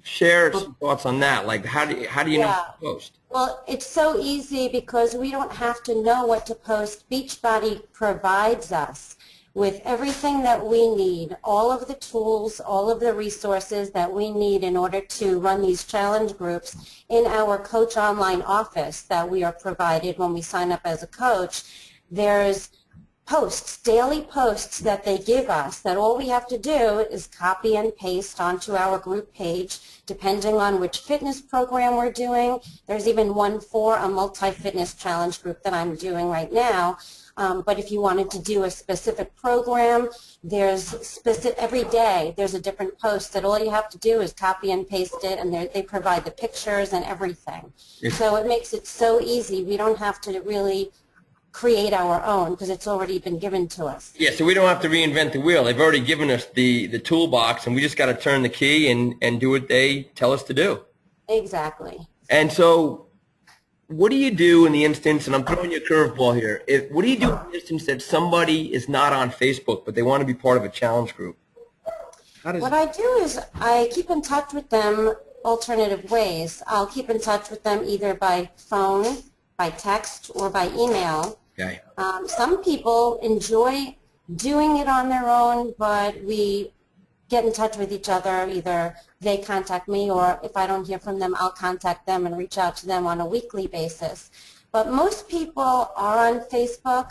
Share some thoughts on that. Like, how do you know what to post? Well, it's so easy because we don't have to know what to post. Beachbody provides us with everything that we need, all of the tools, all of the resources that we need in order to run these challenge groups in our Coach Online office that we are provided when we sign up as a coach. There's posts, daily posts that they give us that all we have to do is copy and paste onto our group page depending on which fitness program we're doing. There's even one for a multi-fitness challenge group that I'm doing right now. But if you wanted to do a specific program, every day there's a different post that all you have to do is copy and paste it, and they provide the pictures and everything. So it makes it so easy. We don't have to really create our own because it's already been given to us. Yeah, so we don't have to reinvent the wheel. They've already given us the toolbox, and we just got to turn the key and do what they tell us to do. Exactly. And so what do you do in the instance, and I'm throwing you a curveball here, what do you do in the instance that somebody is not on Facebook but they want to be part of a challenge group? What I do is I keep in touch with them alternative ways. I'll keep in touch with them either by phone, by text, or by email. Okay. Some people enjoy doing it on their own, but we get in touch with each other. Either they contact me, or if I don't hear from them, I'll contact them and reach out to them on a weekly basis. But most people are on Facebook,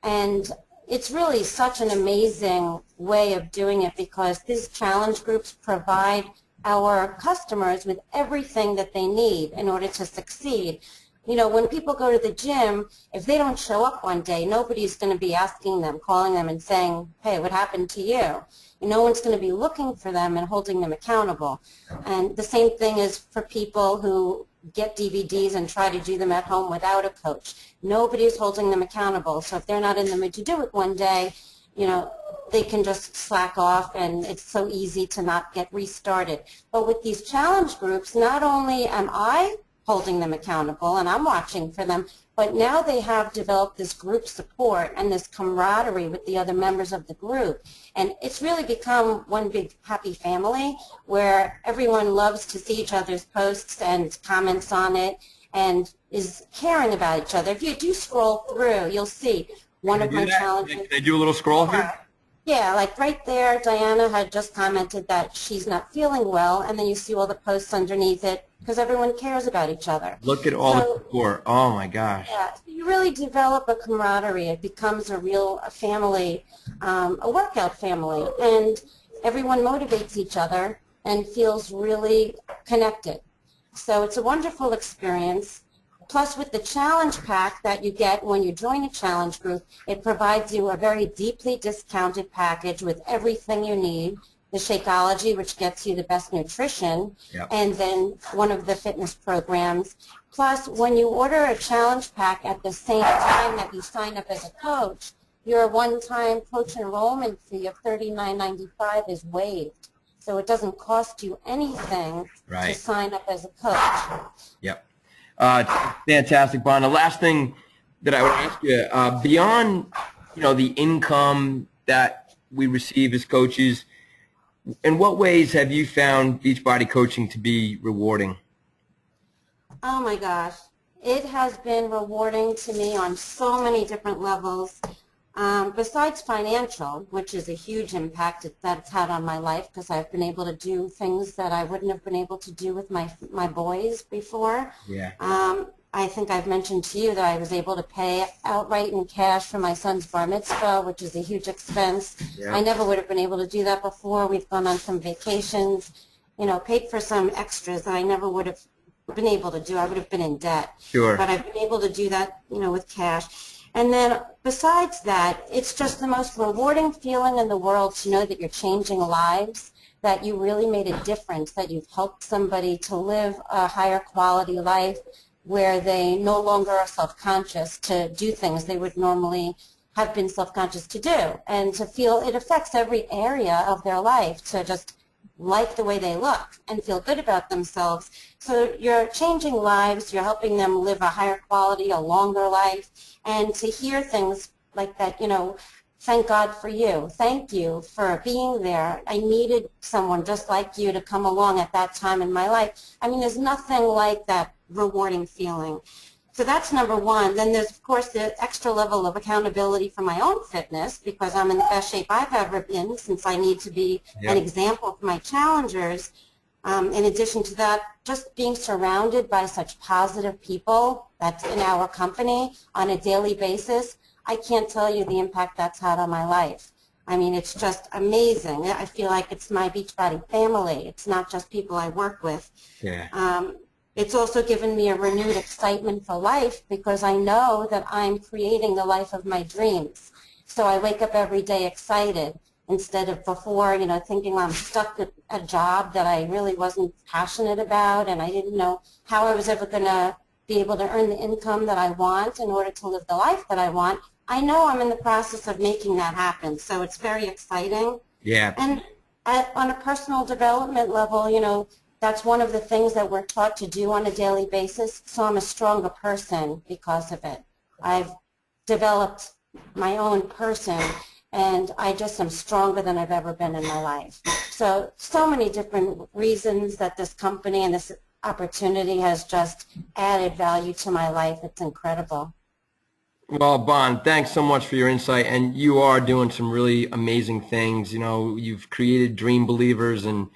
and it's really such an amazing way of doing it because these challenge groups provide our customers with everything that they need in order to succeed. When people go to the gym, if they don't show up one day, nobody's going to be asking them, calling them and saying, hey, what happened to you? No one's going to be looking for them and holding them accountable. And the same thing is for people who get DVDs and try to do them at home without a coach. Nobody's holding them accountable. So if they're not in the mood to do it one day, they can just slack off, and it's so easy to not get restarted. But with these challenge groups, not only am I holding them accountable, and I'm watching for them. But now they have developed this group support and this camaraderie with the other members of the group. And it's really become one big happy family where everyone loves to see each other's posts and comments on it and is caring about each other. If you do scroll through, you'll see one of my challenges. Can I do a little scroll here? Yeah, like right there, Diana had just commented that she's not feeling well, and then you see all the posts underneath it because everyone cares about each other. Look at all the support. Oh, my gosh. Yeah, you really develop a camaraderie. It becomes a real family, a workout family, and everyone motivates each other and feels really connected. So it's a wonderful experience. Plus, with the challenge pack that you get when you join a challenge group, it provides you a very deeply discounted package with everything you need. The Shakeology, which gets you the best nutrition, and then one of the fitness programs. Plus, when you order a challenge pack at the same time that you sign up as a coach, your one-time coach enrollment fee of $39.95 is waived. So it doesn't cost you anything to sign up as a coach. Yep. Fantastic, Bon. The last thing that I would ask you, beyond the income that we receive as coaches, in what ways have you found Beachbody coaching to be rewarding? Oh my gosh, it has been rewarding to me on so many different levels. Besides financial, which is a huge impact that's had on my life because I've been able to do things that I wouldn't have been able to do with my boys before. Yeah. I think I've mentioned to you that I was able to pay outright in cash for my son's bar mitzvah, which is a huge expense. Yeah. I never would have been able to do that before. We've gone on some vacations, paid for some extras that I never would have been able to do. I would have been in debt. Sure. But I've been able to do that, with cash. And then besides that, it's just the most rewarding feeling in the world to know that you're changing lives, that you really made a difference, that you've helped somebody to live a higher quality life where they no longer are self-conscious to do things they would normally have been self-conscious to do, and to feel it affects every area of their life to just like the way they look and feel good about themselves. So you're changing lives, you're helping them live a higher quality, a longer life, and to hear things like that, thank God for you. Thank you for being there. I needed someone just like you to come along at that time in my life. I mean, there's nothing like that rewarding feeling. So that's number one. Then there's, of course, the extra level of accountability for my own fitness because I'm in the best shape I've ever been since I need to be an example for my challengers. In addition to that, just being surrounded by such positive people that's in our company on a daily basis, I can't tell you the impact that's had on my life. I mean, it's just amazing. I feel like it's my Beachbody family. It's not just people I work with. Yeah. It's also given me a renewed excitement for life because I know that I'm creating the life of my dreams. So I wake up every day excited instead of before, thinking I'm stuck at a job that I really wasn't passionate about and I didn't know how I was ever going to be able to earn the income that I want in order to live the life that I want. I know I'm in the process of making that happen, so it's very exciting. Yeah. And on a personal development level, that's one of the things that we're taught to do on a daily basis, so I'm a stronger person because of it. I've developed my own person, and I just am stronger than I've ever been in my life. So many different reasons that this company and this opportunity has just added value to my life. It's incredible. Well, Bon, thanks so much for your insight, and you are doing some really amazing things. You've created Dream Believers and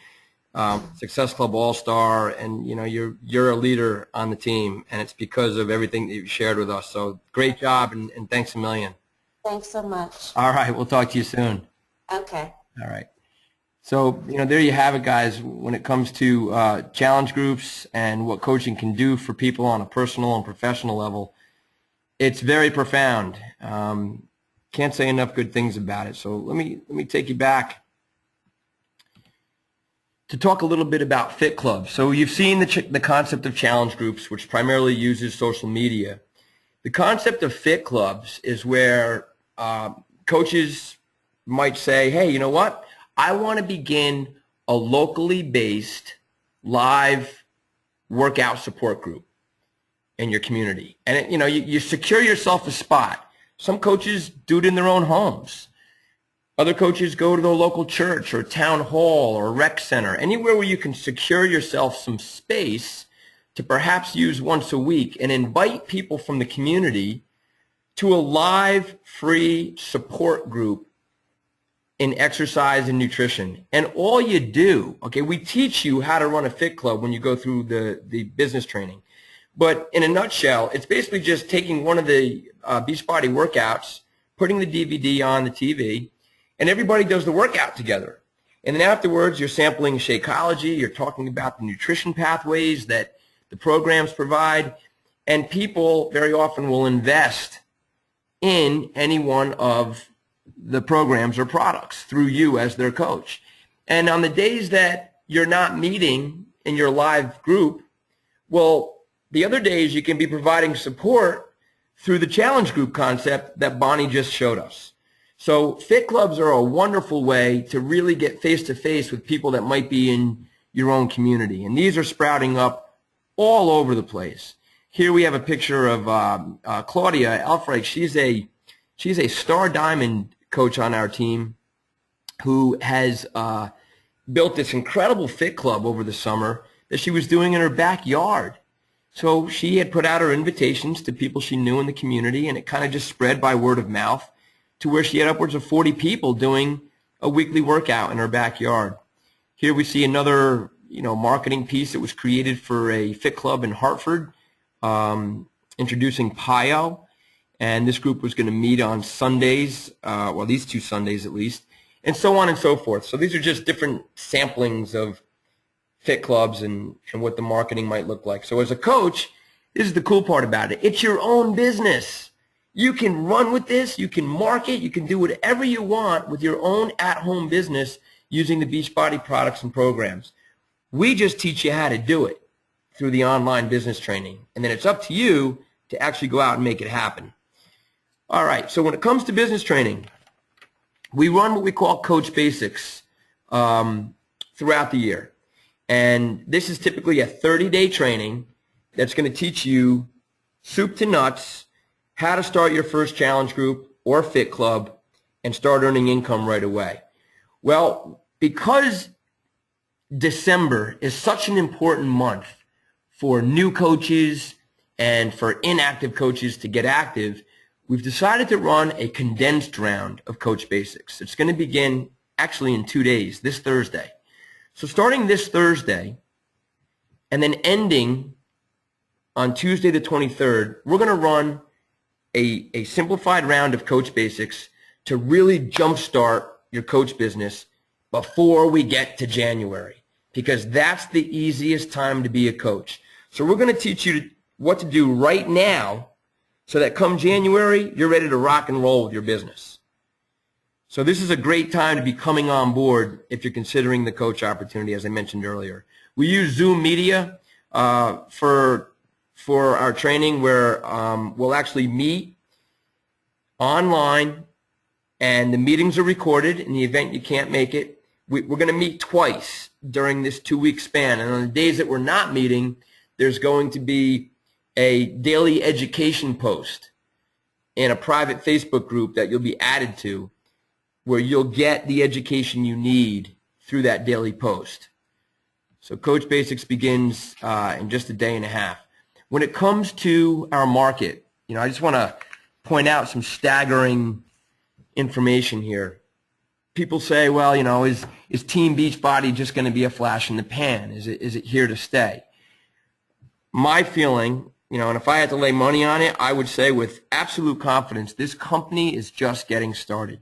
Success Club All-Star, and you're a leader on the team, and it's because of everything that you've shared with us. So great job, and thanks a million. Thanks so much. All right, we'll talk to you soon. Okay. All right. So there you have it, guys. When it comes to challenge groups and what coaching can do for people on a personal and professional level, it's very profound. Can't say enough good things about it. So let me take you back to talk a little bit about Fit Club. So you've seen the concept of challenge groups, which primarily uses social media. The concept of Fit Clubs is where coaches might say, hey, you know what? I want to begin a locally based live workout support group. in your community. And you secure yourself a spot. Some coaches do it in their own homes. Other coaches go to the local church or town hall or rec center, anywhere where you can secure yourself some space to perhaps use once a week and invite people from the community to a live, free support group in exercise and nutrition. And all you do, okay, we teach you how to run a fit club when you go through the business training. But in a nutshell, it's basically just taking one of the Beachbody workouts, putting the DVD on the TV, and everybody does the workout together. And then afterwards, you're sampling Shakeology, you're talking about the nutrition pathways that the programs provide, and people very often will invest in any one of the programs or products through you as their coach. And on the days that you're not meeting in your live group, well, the other days you can be providing support through the challenge group concept that Bonnie just showed us. So fit clubs are a wonderful way to really get face-to-face with people that might be in your own community. And these are sprouting up all over the place. Here we have a picture of Claudia Alfreich. She's a star diamond coach on our team who has built this incredible fit club over the summer that she was doing in her backyard. So she had put out her invitations to people she knew in the community, and it kind of just spread by word of mouth to where she had upwards of 40 people doing a weekly workout in her backyard. Here we see another, marketing piece that was created for a fit club in Hartford, introducing PIO, and this group was going to meet on Sundays, well, these 2 Sundays at least, and so on and so forth. So these are just different samplings of fit clubs and what the marketing might look like. So as a coach, this is the cool part about it. It's your own business. You can run with this, you can market, you can do whatever you want with your own at-home business using the Beachbody products and programs. We just teach you how to do it through the online business training, and then it's up to you to actually go out and make it happen. All right, so when it comes to business training, we run what we call Coach Basics throughout the year. And this is typically a 30-day training that's going to teach you soup to nuts how to start your first challenge group or fit club and start earning income right away. Well, because December is such an important month for new coaches and for inactive coaches to get active, we've decided to run a condensed round of Coach Basics. It's going to begin actually in 2 days, this Thursday. So starting this Thursday and then ending on Tuesday the 23rd, we're going to run a simplified round of Coach Basics to really jumpstart your coach business before we get to January, because that's the easiest time to be a coach. So we're going to teach you what to do right now so that come January, you're ready to rock and roll with your business. So this is a great time to be coming on board if you're considering the coach opportunity, as I mentioned earlier. We use Zoom Media for our training, where we'll actually meet online, and the meetings are recorded in the event you can't make it. We're going to meet twice during this 2-week span, and on the days that we're not meeting, there's going to be a daily education post in a private Facebook group that you'll be added to, where you'll get the education you need through that daily post. So Coach Basics begins in just a day and a half. When it comes to our market, I just want to point out some staggering information here. People say, well, is Team Beachbody just going to be a flash in the pan? Is it here to stay? My feeling, and if I had to lay money on it, I would say with absolute confidence, this company is just getting started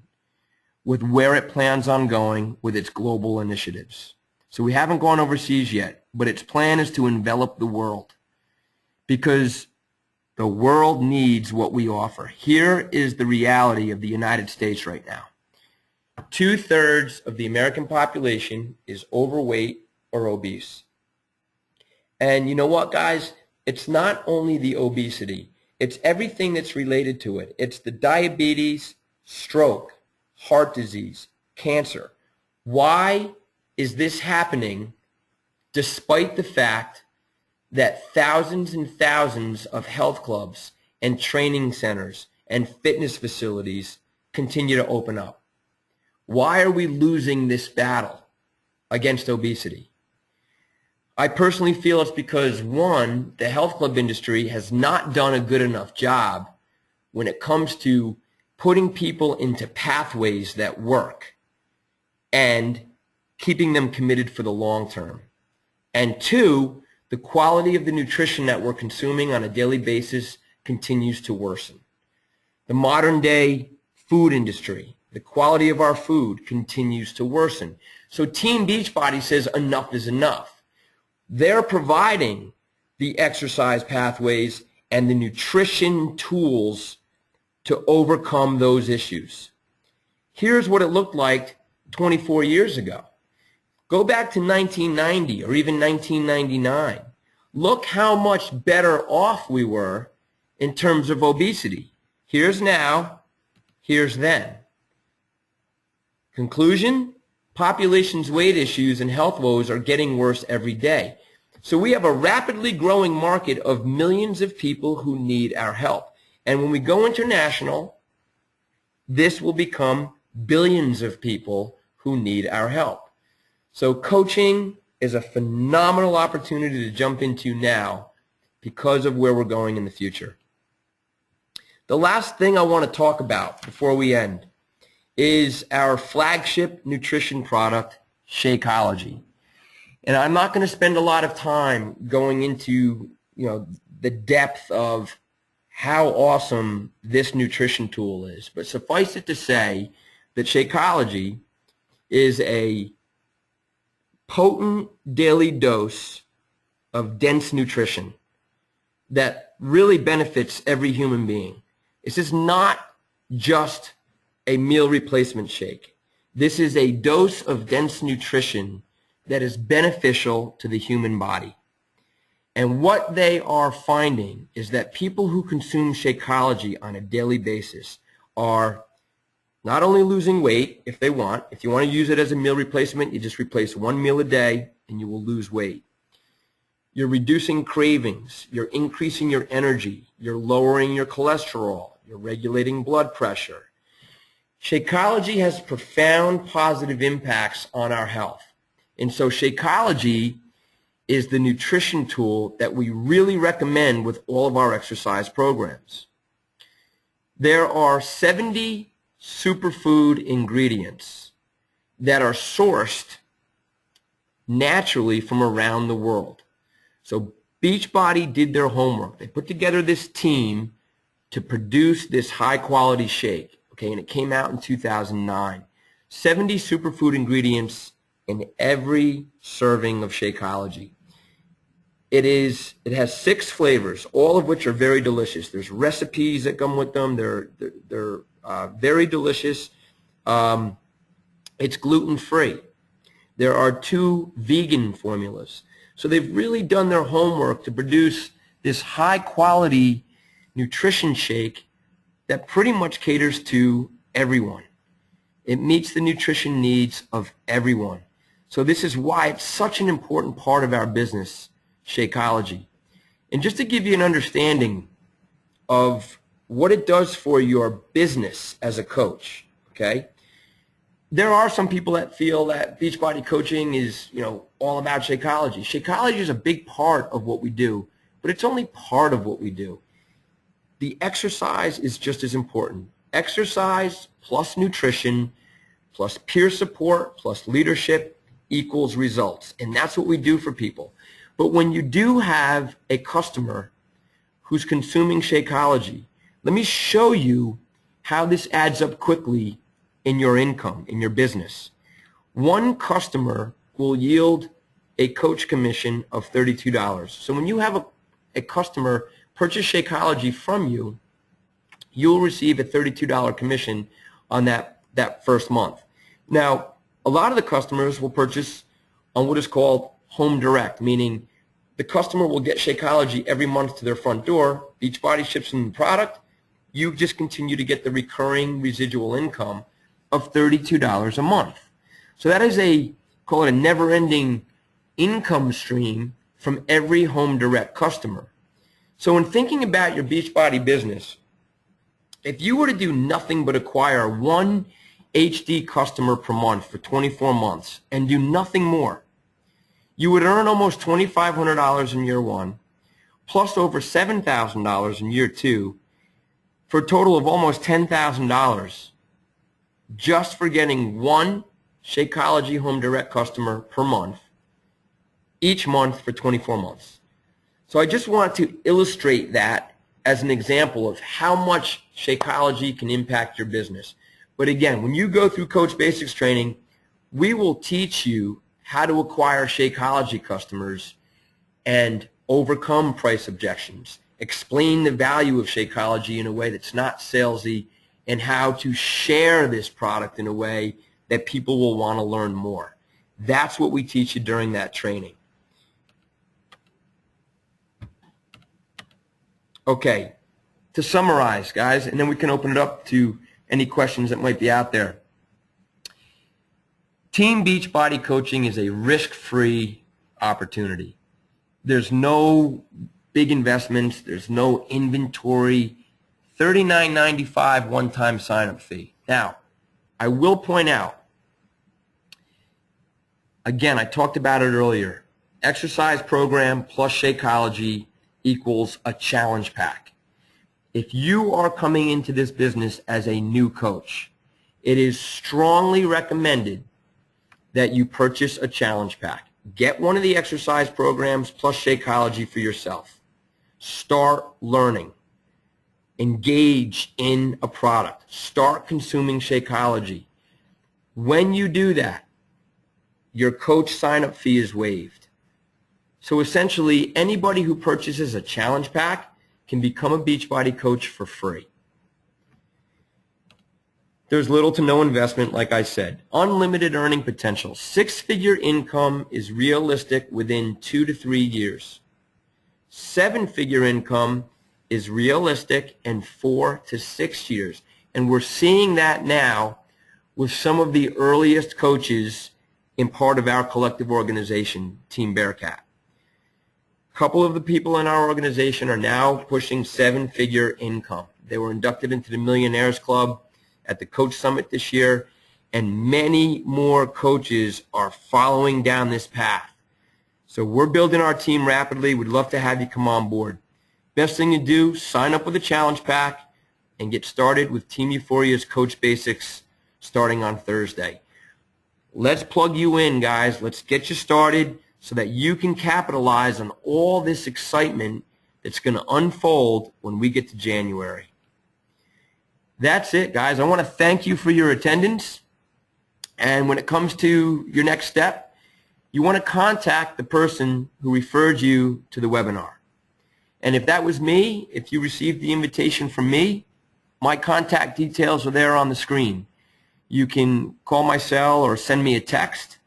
with where it plans on going with its global initiatives. So we haven't gone overseas yet, but its plan is to envelop the world, because the world needs what we offer. Here is the reality of the United States right now. 2/3 of the American population is overweight or obese. And you know what, guys? It's not only the obesity. It's everything that's related to it. It's the diabetes, stroke, heart disease, cancer. Why is this happening despite the fact that thousands and thousands of health clubs and training centers and fitness facilities continue to open up? Why are we losing this battle against obesity? I personally feel it's because, one, the health club industry has not done a good enough job when it comes to putting people into pathways that work and keeping them committed for the long term. And two, the quality of the nutrition that we're consuming on a daily basis continues to worsen. The modern day food industry, the quality of our food continues to worsen. So Team Beachbody says enough is enough. They're providing the exercise pathways and the nutrition tools to overcome those issues. Here's what it looked like 24 years ago. Go back to 1990 or even 1999. Look how much better off we were in terms of obesity. Here's now, here's then. Conclusion, population's weight issues and health woes are getting worse every day. So we have a rapidly growing market of millions of people who need our help. And when we go international, this will become billions of people who need our help. So coaching is a phenomenal opportunity to jump into now because of where we're going in the future. The last thing I want to talk about before we end is our flagship nutrition product, Shakeology. And I'm not going to spend a lot of time going into, the depth of how awesome this nutrition tool is, but suffice it to say that Shakeology is a potent daily dose of dense nutrition that really benefits every human being. This is not just a meal replacement shake. This is a dose of dense nutrition that is beneficial to the human body. And what they are finding is that people who consume Shakeology on a daily basis are not only losing weight if they want. If you want to use it as a meal replacement, you just replace one meal a day and you will lose weight. You're reducing cravings. You're increasing your energy. You're lowering your cholesterol. You're regulating blood pressure. Shakeology has profound positive impacts on our health. And so Shakeology is the nutrition tool that we really recommend with all of our exercise programs. There are 70 superfood ingredients that are sourced naturally from around the world. So Beachbody did their homework. They put together this team to produce this high-quality shake, okay, and it came out in 2009. 70 superfood ingredients in every serving of Shakeology. It has 6 flavors, all of which are very delicious. There's recipes that come with them. They're very delicious. It's gluten-free. There are 2 vegan formulas. So they've really done their homework to produce this high-quality nutrition shake that pretty much caters to everyone. It meets the nutrition needs of everyone. So this is why it's such an important part of our business, Shakeology. And just to give you an understanding of what it does for your business as a coach, okay? There are some people that feel that Beachbody coaching is, all about Shakeology. Shakeology is a big part of what we do, but it's only part of what we do. The exercise is just as important. Exercise plus nutrition plus peer support plus leadership equals results. And that's what we do for people. But when you do have a customer who's consuming Shakeology, let me show you how this adds up quickly in your income, in your business. One customer will yield a coach commission of $32. So when you have a customer purchase Shakeology from you, you'll receive a $32 commission on that first month. Now, a lot of the customers will purchase on what is called home direct, meaning the customer will get Shakeology every month to their front door. Beachbody ships them the product. You just continue to get the recurring residual income of $32 a month. So that is call it a never-ending income stream from every home direct customer. So in thinking about your Beachbody business, if you were to do nothing but acquire one HD customer per month for 24 months and do nothing more, you would earn almost $2,500 in year one, plus over $7,000 in year two, for a total of almost $10,000 just for getting one Shakeology Home Direct customer per month, each month for 24 months. So I just want to illustrate that as an example of how much Shakeology can impact your business. But again, when you go through Coach Basics training, we will teach you how to acquire Shakeology customers and overcome price objections, explain the value of Shakeology in a way that's not salesy, and how to share this product in a way that people will want to learn more. That's what we teach you during that training. Okay, to summarize, guys, and then we can open it up to any questions that might be out there. Team Beachbody coaching is a risk-free opportunity. There's no big investments. There's no inventory. $39.95 one-time sign-up fee. Now, I will point out, again, I talked about it earlier, exercise program plus Shakeology equals a challenge pack. If you are coming into this business as a new coach, it is strongly recommended that you purchase a challenge pack. Get one of the exercise programs plus Shakeology for yourself. Start learning. Engage in a product. Start consuming Shakeology. When you do that, your coach sign-up fee is waived. So essentially, anybody who purchases a challenge pack can become a Beachbody coach for free. There's little to no investment, like I said. Unlimited earning potential. Six-figure income is realistic within 2 to 3 years. Seven-figure income is realistic in 4 to 6 years. And we're seeing that now with some of the earliest coaches in part of our collective organization, Team Bearcat. A couple of the people in our organization are now pushing seven-figure income. They were inducted into the Millionaires Club at the Coach Summit this year, and many more coaches are following down this path. So we're building our team rapidly. We'd love to have you come on board. Best thing to do, sign up with a challenge pack and get started with Team Euphoria's Coach Basics starting on Thursday. Let's plug you in, guys. Let's get you started so that you can capitalize on all this excitement that's going to unfold when we get to January. That's it, guys. I want to thank you for your attendance. And when it comes to your next step, you want to contact the person who referred you to the webinar. And if that was me, if you received the invitation from me, my contact details are there on the screen. You can call my cell or send me a text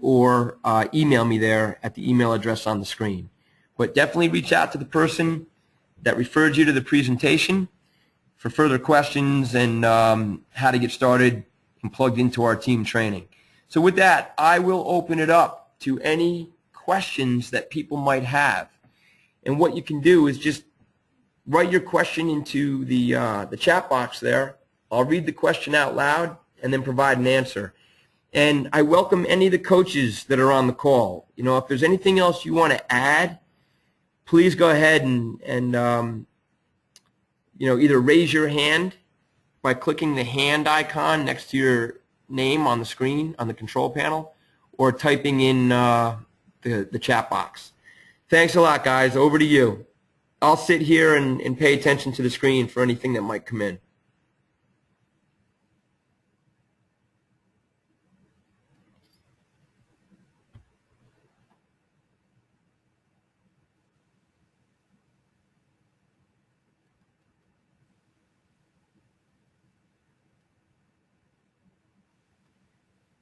or email me there at the email address on the screen. But definitely reach out to the person that referred you to the presentation for further questions and how to get started and plugged into our team training. So with that, I will open it up to any questions that people might have. And what you can do is just write your question into the chat box there. I'll read the question out loud and then provide an answer. And I welcome any of the coaches that are on the call. You know, if there's anything else you want to add, please go ahead and you know, either raise your hand by clicking the hand icon next to your name on the screen on the control panel, or typing in the chat box. Thanks a lot, guys. Over to you. I'll sit here and pay attention to the screen for anything that might come in.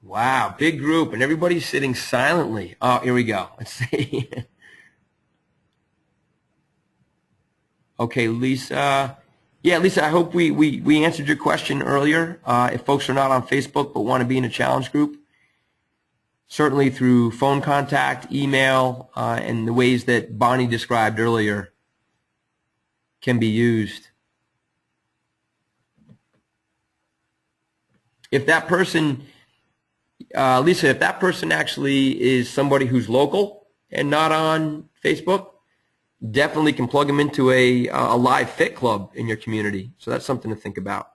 Wow, big group, and everybody's sitting silently. Oh, here we go. Let's see. Okay, Lisa. Yeah, Lisa, I hope we answered your question earlier. If folks are not on Facebook but want to be in a challenge group, certainly through phone contact, email, and the ways that Bonnie described earlier can be used. If that person, Lisa, if that person actually is somebody who's local and not on Facebook, definitely can plug them into a live fit club in your community. So that's something to think about.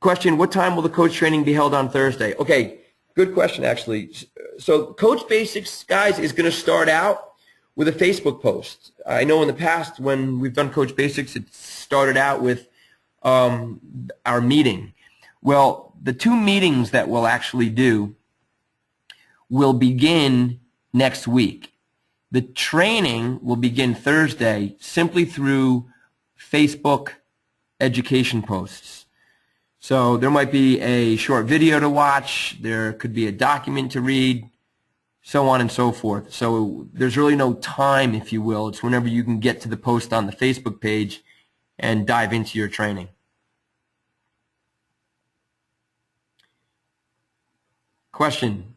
Question, what time will the coach training be held on Thursday? Okay, good question actually. So Coach Basics, guys, is going to start out with a Facebook post. I know in the past when we've done Coach Basics, it started out with our meeting. Well, the 2 meetings that we'll actually do will begin next week. The training will begin Thursday simply through Facebook education posts. So there might be a short video to watch, there could be a document to read, so on and so forth. So there's really no time, if you will. It's whenever you can get to the post on the Facebook page and dive into your training. Question.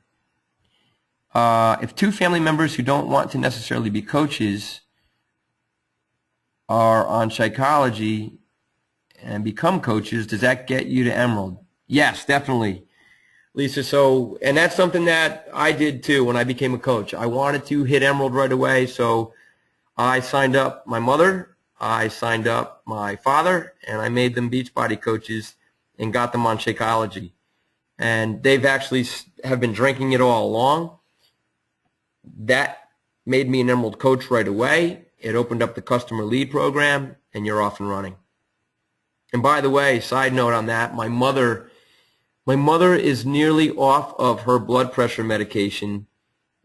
If 2 family members who don't want to necessarily be coaches are on Shakeology and become coaches, does that get you to Emerald? Yes, definitely, Lisa. So, and that's something that I did too when I became a coach. I wanted to hit Emerald right away, so I signed up my mother, I signed up my father, and I made them Beachbody coaches and got them on Shakeology. And they've actually have been drinking it all along. That made me an Emerald coach right away. It opened up the customer lead program, and you're off and running. And by the way, side note on that, my mother is nearly off of her blood pressure medication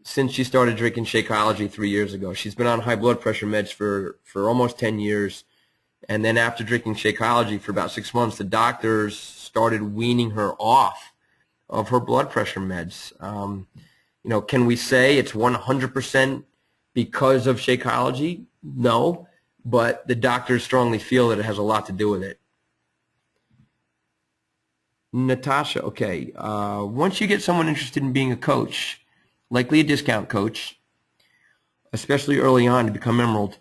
since she started drinking Shakeology 3 years ago. She's been on high blood pressure meds for almost 10 years. And then after drinking Shakeology for about 6 months, the doctors started weaning her off of her blood pressure meds. You know, can we say it's 100% because of Shakeology? No, but the doctors strongly feel that it has a lot to do with it. Natasha, okay. Once you get someone interested in being a coach, likely a discount coach, especially early on to become Emerald,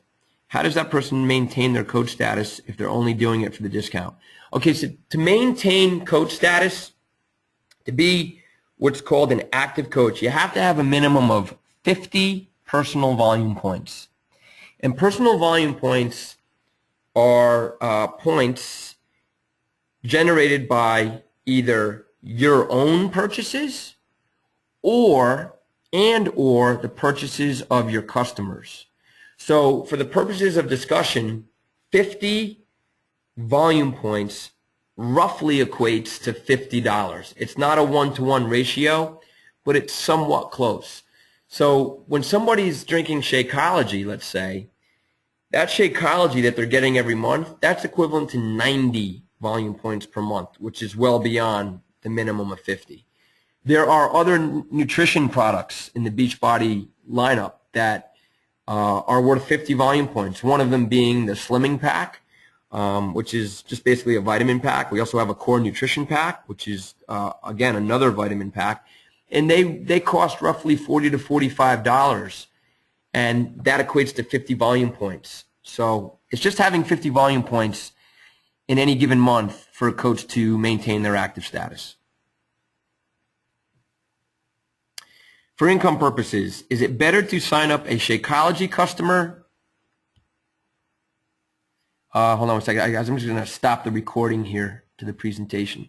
how does that person maintain their coach status if they're only doing it for the discount? Okay, so to maintain coach status, to be what's called an active coach, you have to have a minimum of 50 personal volume points. And personal volume points are points generated by either your own purchases or the purchases of your customers. So for the purposes of discussion, 50 volume points roughly equates to $50. It's not a one-to-one ratio, but it's somewhat close. So when somebody's drinking Shakeology, let's say, that Shakeology that they're getting every month, that's equivalent to 90 volume points per month, which is well beyond the minimum of 50. There are other nutrition products in the Beachbody lineup that are worth 50 volume points, one of them being the Slimming Pack, which is just basically a vitamin pack. We also have a core nutrition pack, which is, again, another vitamin pack. And they cost roughly $40 to $45, and that equates to 50 volume points. So it's just having 50 volume points in any given month for a coach to maintain their active status. For income purposes, is it better to sign up a Shakeology customer? Hold on a second. I'm just going to stop the recording here to the presentation.